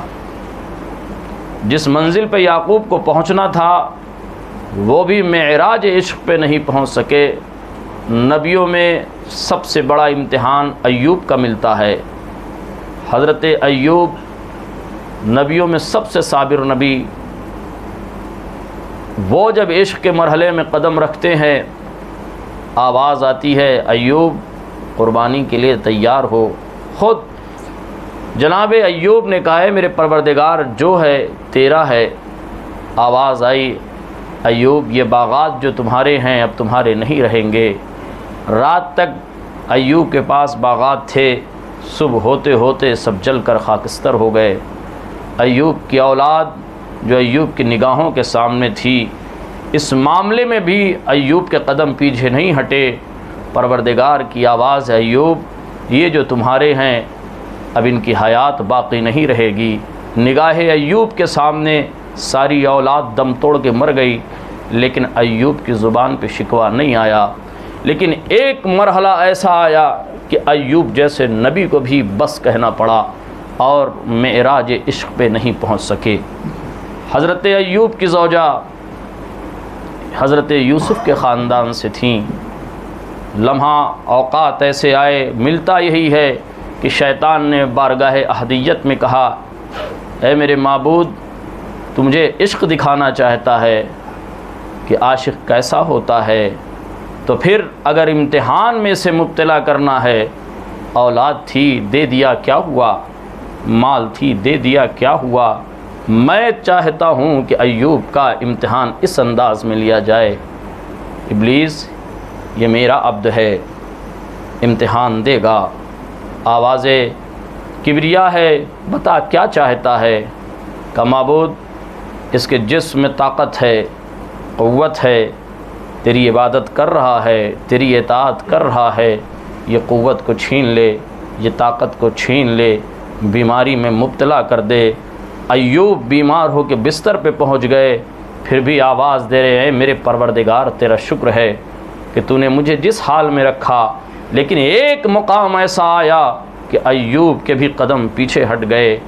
جس منزل پہ یعقوب کو پہنچنا تھا وہ بھی معراج عشق پہ نہیں پہنچ سکے۔ نبیوں میں سب سے بڑا امتحان ایوب کا ملتا ہے۔ حضرت ایوب نبیوں میں سب سے صابر نبی، وہ جب عشق کے مرحلے میں قدم رکھتے ہیں آواز آتی ہے ایوب قربانی کے لیے تیار ہو۔ خود جناب ایوب نے کہا ہے میرے پروردگار جو ہے تیرا ہے۔ آواز آئی ایوب یہ باغات جو تمہارے ہیں اب تمہارے نہیں رہیں گے۔ رات تک ایوب کے پاس باغات تھے، صبح ہوتے ہوتے سب جل کر خاکستر ہو گئے۔ ایوب کی اولاد جو ایوب کی نگاہوں کے سامنے تھی، اس معاملے میں بھی ایوب کے قدم پیچھے نہیں ہٹے۔ پروردگار کی آواز ہے ایوب یہ جو تمہارے ہیں اب ان کی حیات باقی نہیں رہے گی۔ نگاہ ایوب کے سامنے ساری اولاد دم توڑ کے مر گئی، لیکن ایوب کی زبان پہ شکوہ نہیں آیا۔ لیکن ایک مرحلہ ایسا آیا کہ ایوب جیسے نبی کو بھی بس کہنا پڑا اور معراج عشق پہ نہیں پہنچ سکے۔ حضرت ایوب کی زوجہ حضرت یوسف کے خاندان سے تھیں. لمحہ اوقات ایسے آئے، ملتا یہی ہے کہ شیطان نے بارگاہ احدیت میں کہا اے میرے معبود تو مجھے عشق دکھانا چاہتا ہے کہ عاشق کیسا ہوتا ہے، تو پھر اگر امتحان میں سے مبتلا کرنا ہے، اولاد تھی دے دیا کیا ہوا، مال تھی دے دیا کیا ہوا، میں چاہتا ہوں کہ ایوب کا امتحان اس انداز میں لیا جائے. ابلیس یہ میرا عبد ہے، امتحان دے گا. آواز کبریا ہے، بتا کیا چاہتا ہے. کہ معبود اس کے جسم میں طاقت ہے، قوت ہے، تیری عبادت کر رہا ہے، تیری اطاعت کر رہا ہے، یہ قوت کو چھین لے، یہ طاقت کو چھین لے، بیماری میں مبتلا کر دے. ایوب بیمار ہو کے بستر پہ پہنچ گئے، پھر بھی آواز دے رہے ہیں میرے پروردگار تیرا شکر ہے کہ تو نے مجھے جس حال میں رکھا. لیکن ایک مقام ایسا آیا کہ ایوب کے بھی قدم پیچھے ہٹ گئے.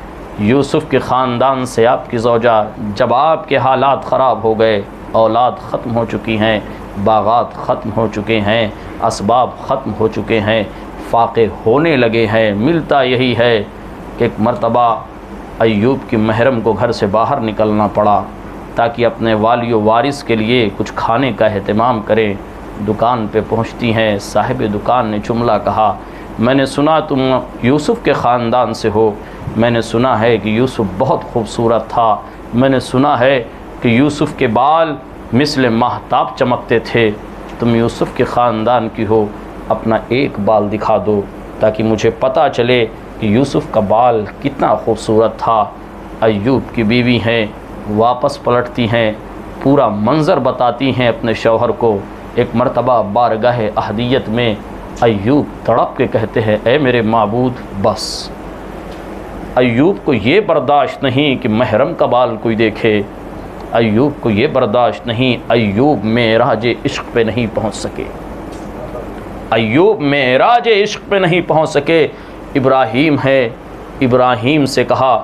یوسف کے خاندان سے آپ کی زوجہ، جب آپ کے حالات خراب ہو گئے، اولاد ختم ہو چکی ہیں، باغات ختم ہو چکے ہیں، اسباب ختم ہو چکے ہیں، فاقے ہونے لگے ہیں، ملتا یہی ہے کہ ایک مرتبہ ایوب کی محرم کو گھر سے باہر نکلنا پڑا تاکہ اپنے والی و وارث کے لیے کچھ کھانے کا اہتمام کریں. دکان پہ پہنچتی ہیں، صاحب دکان نے جملہ کہا میں نے سنا تم یوسف کے خاندان سے ہو، میں نے سنا ہے کہ یوسف بہت خوبصورت تھا، میں نے سنا ہے کہ یوسف کے بال مثل ماہتاب چمکتے تھے، تم یوسف کے خاندان کی ہو، اپنا ایک بال دکھا دو تاکہ مجھے پتہ چلے کہ یوسف کا بال کتنا خوبصورت تھا. ایوب کی بیوی ہیں، واپس پلٹتی ہیں، پورا منظر بتاتی ہیں اپنے شوہر کو. ایک مرتبہ بارگاہ احدیت میں ایوب تڑپ کے کہتے ہیں اے میرے معبود بس. ایوب کو یہ برداشت نہیں کہ محرم کا بال کوئی دیکھے، ایوب کو یہ برداشت نہیں. ایوب معراج عشق پہ نہیں پہنچ سکے، ایوب معراج عشق پہ نہیں پہنچ سکے. ابراہیم ہے، ابراہیم سے کہا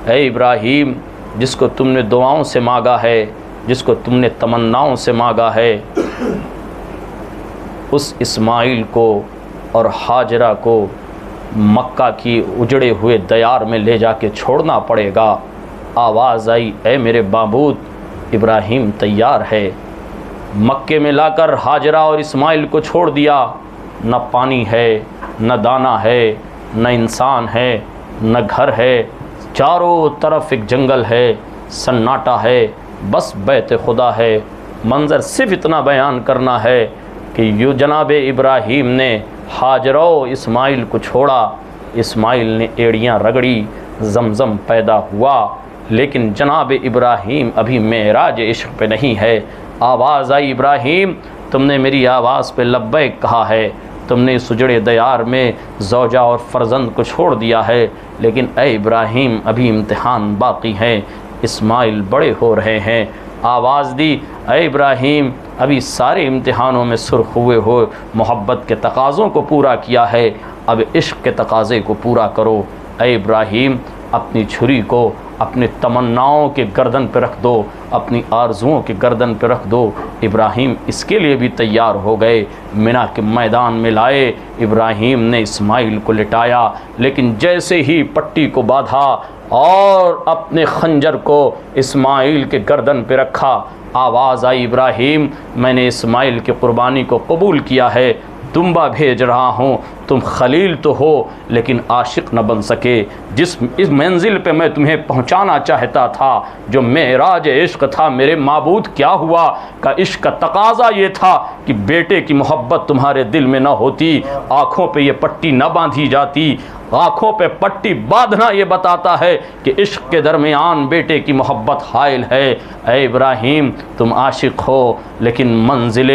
اے ابراہیم جس کو تم نے دعاؤں سے مانگا ہے، جس کو تم نے تمناؤں سے مانگا ہے، اس اسماعیل کو اور ہاجرہ کو مکہ کی اجڑے ہوئے دیار میں لے جا کے چھوڑنا پڑے گا. آواز آئی اے میرے معبود ابراہیم تیار ہے. مکے میں لا کر ہاجرہ اور اسماعیل کو چھوڑ دیا. نہ پانی ہے، نہ دانہ ہے، نہ انسان ہے، نہ گھر ہے، چاروں طرف ایک جنگل ہے، سناٹا ہے، بس بیت خدا ہے. منظر صرف اتنا بیان کرنا ہے کہ یوں جناب ابراہیم نے ہاجرہ و اسماعیل کو چھوڑا. اسماعیل نے ایڑیاں رگڑی، زمزم پیدا ہوا، لیکن جناب ابراہیم ابھی معراج عشق پہ نہیں ہے. آواز آئی ابراہیم تم نے میری آواز پہ لبیک کہا ہے، تم نے اس اجڑے دیار میں زوجہ اور فرزند کو چھوڑ دیا ہے، لیکن اے ابراہیم ابھی امتحان باقی ہیں، اسماعیل بڑے ہو رہے ہیں. آواز دی اے ابراہیم ابھی سارے امتحانوں میں سرخ ہوئے ہو، محبت کے تقاضوں کو پورا کیا ہے، اب عشق کے تقاضے کو پورا کرو. اے ابراہیم اپنی چھری کو اپنی تمناؤں کے گردن پہ رکھ دو، اپنی آرزوؤں کے گردن پہ رکھ دو. ابراہیم اس کے لیے بھی تیار ہو گئے. مینا کے میدان میں لائے، ابراہیم نے اسماعیل کو لٹایا، لیکن جیسے ہی پٹی کو باندھا اور اپنے خنجر کو اسماعیل کے گردن پہ رکھا، آواز آئی ابراہیم میں نے اسماعیل کی قربانی کو قبول کیا ہے، دمبا بھیج رہا ہوں. تم خلیل تو ہو لیکن عاشق نہ بن سکے. اس منزل پہ میں تمہیں پہنچانا چاہتا تھا جو معراج عشق تھا، میرے معبود کیا ہوا کہ عشق کا تقاضا یہ تھا کہ بیٹے کی محبت تمہارے دل میں نہ ہوتی، آنکھوں پہ یہ پٹی نہ باندھی جاتی. آنکھوں پہ پٹی باندھنا یہ بتاتا ہے کہ عشق کے درمیان بیٹے کی محبت حائل ہے. اے ابراہیم تم عاشق ہو لیکن منزل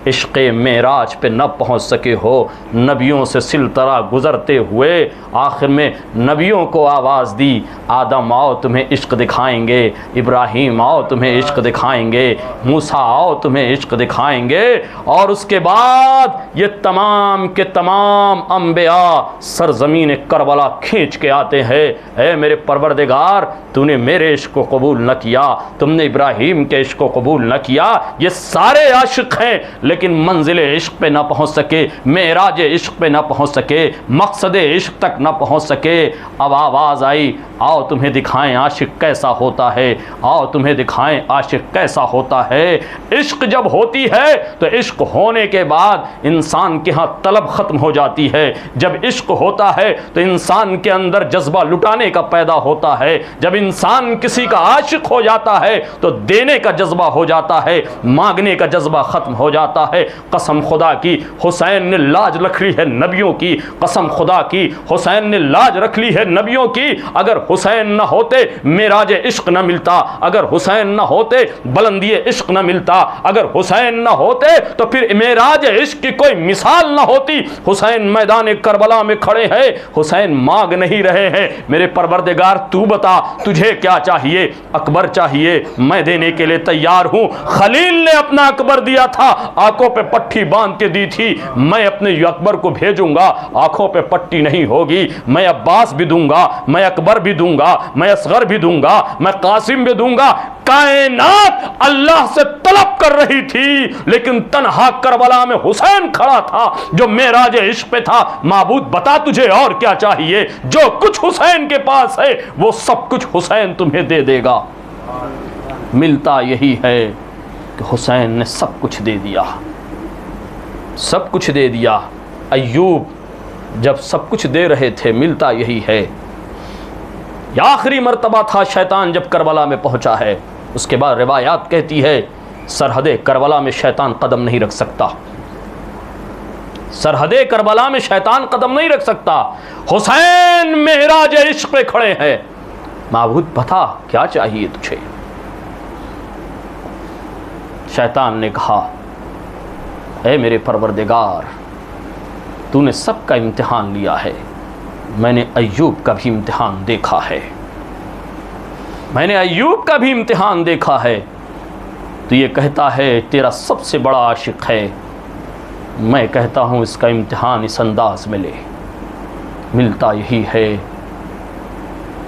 عشق معراج پہ نہ پہنچ سکے ہو، نبیوں سے سلطرہ گزرتے ہوئے آخر میں نبیوں کو آواز دی، آدم آؤ تمہیں عشق دکھائیں گے، ابراہیم آؤ تمہیں عشق دکھائیں گے، موسیٰ آؤ تمہیں عشق دکھائیں گے، اور اس کے بعد یہ تمام کے تمام انبیاء سرزمین کربلا کھینچ کے آتے ہیں، اے میرے پروردگار تو نے میرے عشق کو قبول نہ کیا، تم نے ابراہیم کے عشق کو قبول نہ کیا، یہ سارے عاشق ہیں لیکن منزل عشق پہ نہ پہنچ سکے، معراج عشق پہ نہ پہنچ سکے، مقصد عشق تک نہ پہنچ سکے۔ اب آواز آئی، آؤ تمہیں دکھائیں عاشق کیسا ہوتا ہے، آؤ تمہیں دکھائیں عاشق کیسا ہوتا ہے۔ عشق جب ہوتی ہے تو عشق ہونے کے بعد انسان کے ہاں طلب ختم ہو جاتی ہے، جب عشق ہوتا ہے تو انسان کے اندر جذبہ لٹانے کا پیدا ہوتا ہے، جب انسان کسی کا عاشق ہو جاتا ہے تو دینے کا جذبہ ہو جاتا ہے، مانگنے کا جذبہ ختم ہو جاتا ہے۔ قسم خدا کی حسین نے لاج رکھ لی ہے نبیوں کی، قسم خدا کی حسین نے لاج رکھ لی ہے نبیوں کی، اگر حسین نہ ہوتے معراج عشق نہ ملتا، اگر حسین نہ ہوتے بلندی عشق نہ ملتا، اگر حسین نہ ہوتے تو پھر معراج عشق کی کوئی مثال نہ ہوتی۔ حسین میدان کربلا میں کھڑے ہیں، حسین مانگ نہیں رہے ہیں، میرے پروردگار تو بتا تجھے کیا چاہیے؟ اکبر چاہیے، میں دینے کے لیے تیار ہوں۔ خلیل نے اپنا اکبر دیا تھا، آنکھوں پہ پٹھی باندھ کے دی تھی، میں اپنے اکبر کو بھیجوں گا، آنکھوں پہ پٹی نہیں ہوگی، میں عباس بھی دوں گا، میں اکبر بھی دوں گا، میں اصغر بھی دوں گا، میں قاسم بھی دوں گا۔ کائنات اللہ سے طلب کر رہی تھی لیکن تنہا کربلا میں حسین کھڑا تھا جو معراج عشق پہ تھا۔ معبود بتا تجھے اور کیا چاہیے؟ جو کچھ حسین کے پاس ہے وہ سب کچھ حسین تمہیں دے دے گا۔ ملتا یہی ہے کہ حسین نے سب کچھ دے دیا، سب کچھ دے دیا۔ ایوب جب سب کچھ دے رہے تھے ملتا یہی ہے۔ یہ آخری مرتبہ تھا شیطان جب کربلا میں پہنچا ہے، اس کے بعد روایات کہتی ہے سرحد کربلا میں شیطان قدم نہیں رکھ سکتا، سرحد کربلا میں شیطان قدم نہیں رکھ سکتا۔ حسین معراج عشق پہ کھڑے ہیں، معبود بتا کیا چاہیے تجھے؟ شیطان نے کہا اے میرے پروردگار تو نے سب کا امتحان لیا ہے، میں نے ایوب کا بھی امتحان دیکھا ہے، میں نے ایوب کا بھی امتحان دیکھا ہے، تو یہ کہتا ہے تیرا سب سے بڑا عاشق ہے، میں کہتا ہوں اس کا امتحان اس انداز میں لے۔ ملتا یہی ہے۔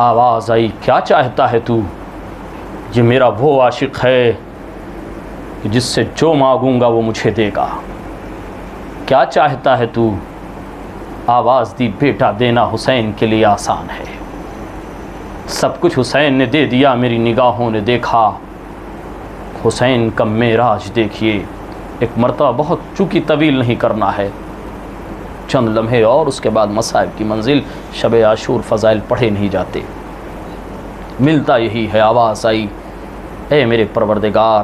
آواز آئی کیا چاہتا ہے تو؟ یہ میرا وہ عاشق ہے کہ جس سے جو مانگوں گا وہ مجھے دے گا۔ کیا چاہتا ہے تو؟ آواز دی بیٹا دینا حسین کے لیے آسان ہے، سب کچھ حسین نے دے دیا، میری نگاہوں نے دیکھا۔ حسین کا معراج دیکھیے، ایک مرتبہ بہت چونکہ طویل نہیں کرنا ہے، چند لمحے اور اس کے بعد مصائب کی منزل، شب عاشور فضائل پڑھے نہیں جاتے۔ ملتا یہی ہے۔ آواز آئی اے میرے پروردگار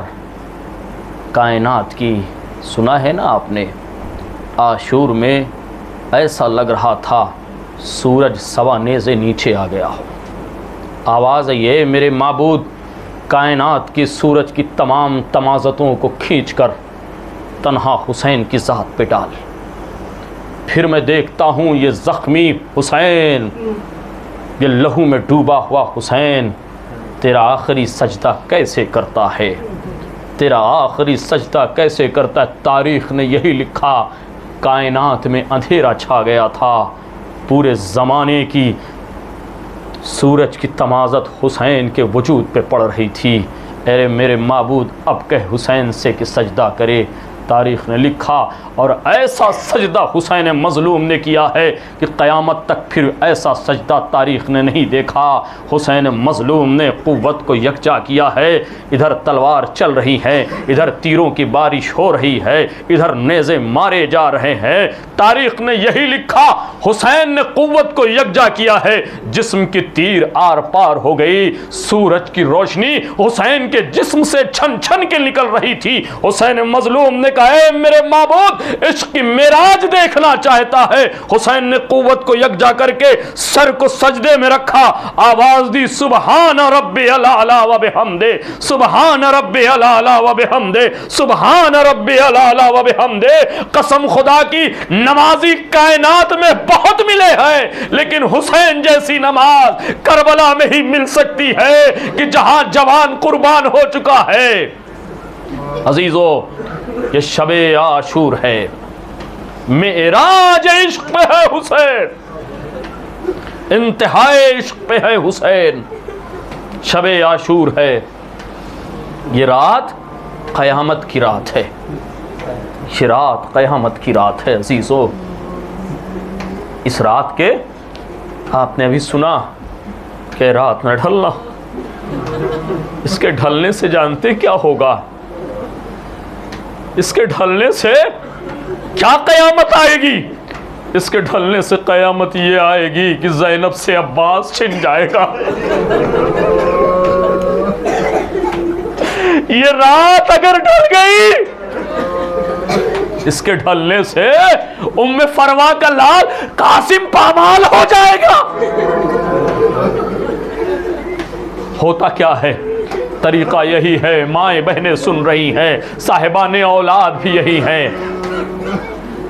کائنات کی، سنا ہے نا آپ نے عاشور میں ایسا لگ رہا تھا سورج سوا نیزے نیچے آ گیا ہو۔ آواز آئی اے میرے معبود کائنات کی سورج کی تمام تمازتوں کو کھینچ کر تنہا حسین کی ذات پہ ڈال۔ پھر میں دیکھتا ہوں یہ زخمی حسین، یہ لہو میں ڈوبا ہوا حسین تیرا آخری سجدہ کیسے کرتا ہے، تیرا آخری سجدہ کیسے کرتا ہے۔ تاریخ نے یہی لکھا کائنات میں اندھیرا چھا گیا تھا، پورے زمانے کی سورج کی تمازت حسین کے وجود پہ پڑ رہی تھی۔ اے میرے معبود اب کہہ حسین سے کہ سجدہ کرے۔ تاریخ نے لکھا اور ایسا سجدہ حسین مظلوم نے کیا ہے کہ قیامت تک پھر ایسا سجدہ تاریخ نے نہیں دیکھا۔ حسین مظلوم نے قوت کو یکجا کیا ہے، ادھر تلوار چل رہی ہے، ادھر تیروں کی بارش ہو رہی ہے، ادھر نیزے مارے جا رہے ہیں۔ تاریخ نے یہی لکھا حسین نے قوت کو یکجا کیا ہے، جسم کی تیر آر پار ہو گئی، سورج کی روشنی حسین کے جسم سے چھن چھن کے نکل رہی تھی۔ حسین مظلوم نے کہا اے میرے معبود عشق کی معراج دیکھنا چاہتا ہے. حسین نے قوت کو یکجا کر کے سر کو سجدے میں رکھا, آواز دی سبحان ربی الاعلی و بحمدہ, سبحان ربی الاعلی و بحمدہ, سبحان ربی الاعلی و بحمدہ. قسم خدا کی نمازی کائنات میں بہت ملے ہیں, لیکن حسین جیسی نماز کربلا میں ہی مل سکتی ہے کہ جہاں جوان قربان ہو چکا ہے. عزیزو یہ شب عاشور ہے, معراج عشق پہ ہے حسین, انتہائے عشق پہ ہے حسین. شب عاشور ہے, یہ رات قیامت کی رات ہے, یہ رات قیامت کی رات ہے. عزیزو اس رات کے آپ نے ابھی سنا کہ رات نہ ڈھلنا, اس کے ڈھلنے سے جانتے کیا ہوگا؟ اس کے ڈھلنے سے کیا قیامت آئے گی؟ اس کے ڈھلنے سے قیامت یہ آئے گی کہ زینب سے عباس چھن جائے گا. یہ رات اگر ڈھل گئی, اس کے ڈھلنے سے ام فروا کا لال قاسم پامال ہو جائے گا. ہوتا کیا ہے؟ طریقہ یہی ہے, مائیں بہنیں سن رہی ہیں, صاحبان اولاد بھی یہی ہیں.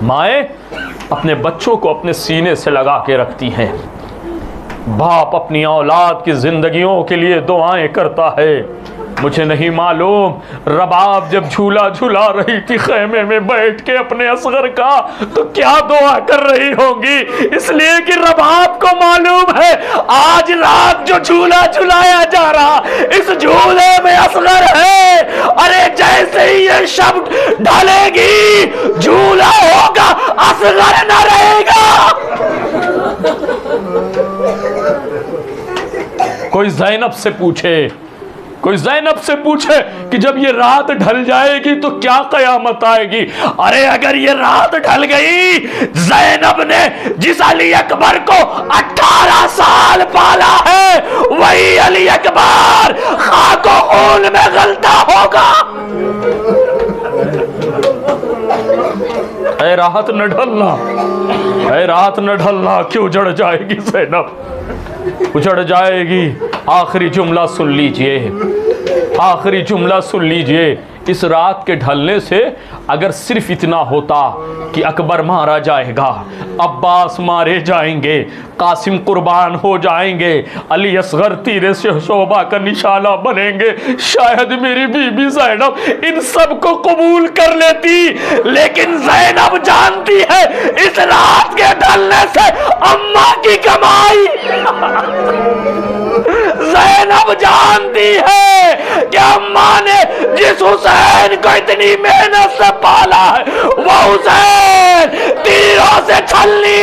مائیں اپنے بچوں کو اپنے سینے سے لگا کے رکھتی ہیں, باپ اپنی اولاد کی زندگیوں کے لیے دعائیں کرتا ہے. مجھے نہیں معلوم رباب جب جھولا جھولا رہی تھی خیمے میں بیٹھ کے اپنے اصغر کا تو کیا دعا کر رہی ہوگی, اس لیے کہ رباب کو معلوم ہے آج رات جو جھولا جھلایا جا رہا اس جھولے میں اصغر ہے. ارے جیسے ہی یہ شب ڈالے گی جھولا ہوگا, اصغر نہ رہے گا. کوئی زینب سے پوچھے, کوئی زینب سے پوچھے کہ جب یہ رات ڈھل جائے گی تو کیا قیامت آئے گی؟ ارے اگر یہ رات ڈھل گئی, زینب نے جس علی اکبر کو 18 سال پالا ہے وہی علی اکبر خاک و خون میں غلطہ ہوگا. اے رات نہ ڈھلنا, اے رات نہ ڈھلنا, کیوں اجڑ جائے گی زینب, اجڑ جائے گی. آخری جملہ سن لیجئے, آخری جملہ سن لیجئے. اس رات کے ڈھلنے سے اگر صرف اتنا ہوتا کہ اکبر مارا جائے گا, عباس مارے جائیں گے, قاسم قربان ہو جائیں گے, علی اصغر تیرے سے شعبہ کا نشانہ بنیں گے, شاید میری بی بی زینب ان سب کو قبول کر لیتی. لیکن زینب جانتی ہے اس رات کے ڈھلنے سے اماں کی کمائی, زینب جانتی ہے کہ اماں نے جس حسین کو اتنی محنت سے پالا ہے وہ حسین تیروں سے چھلنی.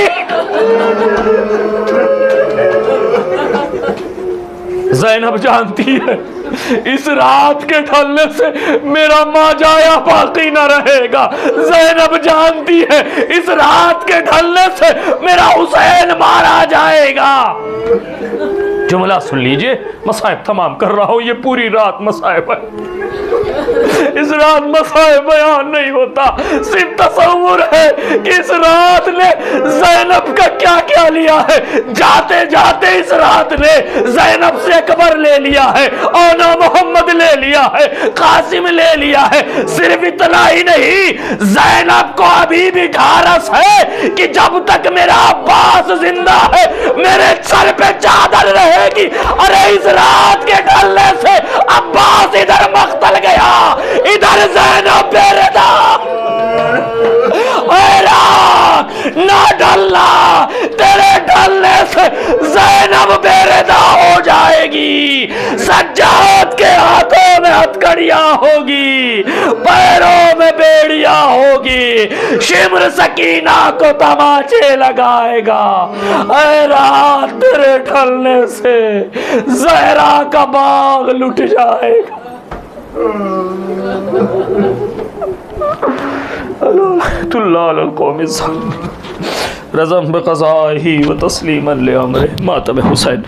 زینب جانتی ہے اس رات کے ڈھلنے سے میرا ماں جایا باقی نہ رہے گا. زینب جانتی ہے اس رات کے ڈھلنے سے میرا حسین مارا جائے گا. جملہ سن لیجئے, مصائب تمام کر رہا ہوں, یہ پوری رات مصائب ہے. اس رات مصائب بیان نہیں ہوتا, صرف تصور ہے کہ اس رات نے زینب کا کیا کیا لیا ہے. جاتے جاتے اس رات نے زینب سے اکبر لے لیا ہے, اونا محمد لے لیا ہے, قاسم لے لیا ہے. صرف اتنا ہی نہیں, زینب کو ابھی بھی ڈھارس ہے کہ جب تک میرا عباس زندہ ہے میرے سر پہ چادر رہے گی. ارے اس رات کے ڈھلنے سے عباس ادھر مقتل گیا, ادھر زینب بے ردا. اے رات نہ ڈھلنا, تیرے ڈھلنے سے زینب بے ردا ہو جائے گی. سجاد کے ہاتھوں میں ہتھکڑیاں ہوگی, پیروں میں بیڑیاں ہوگی, شمر سکینہ کو تماچے لگائے گا. اے رات تیرے ڈھلنے سے زہرا کا باغ لٹ جائے گا. اللہ علی القوم الظالمین. رضا بقضائہ و تسلیما لامرہ ماتم حسین.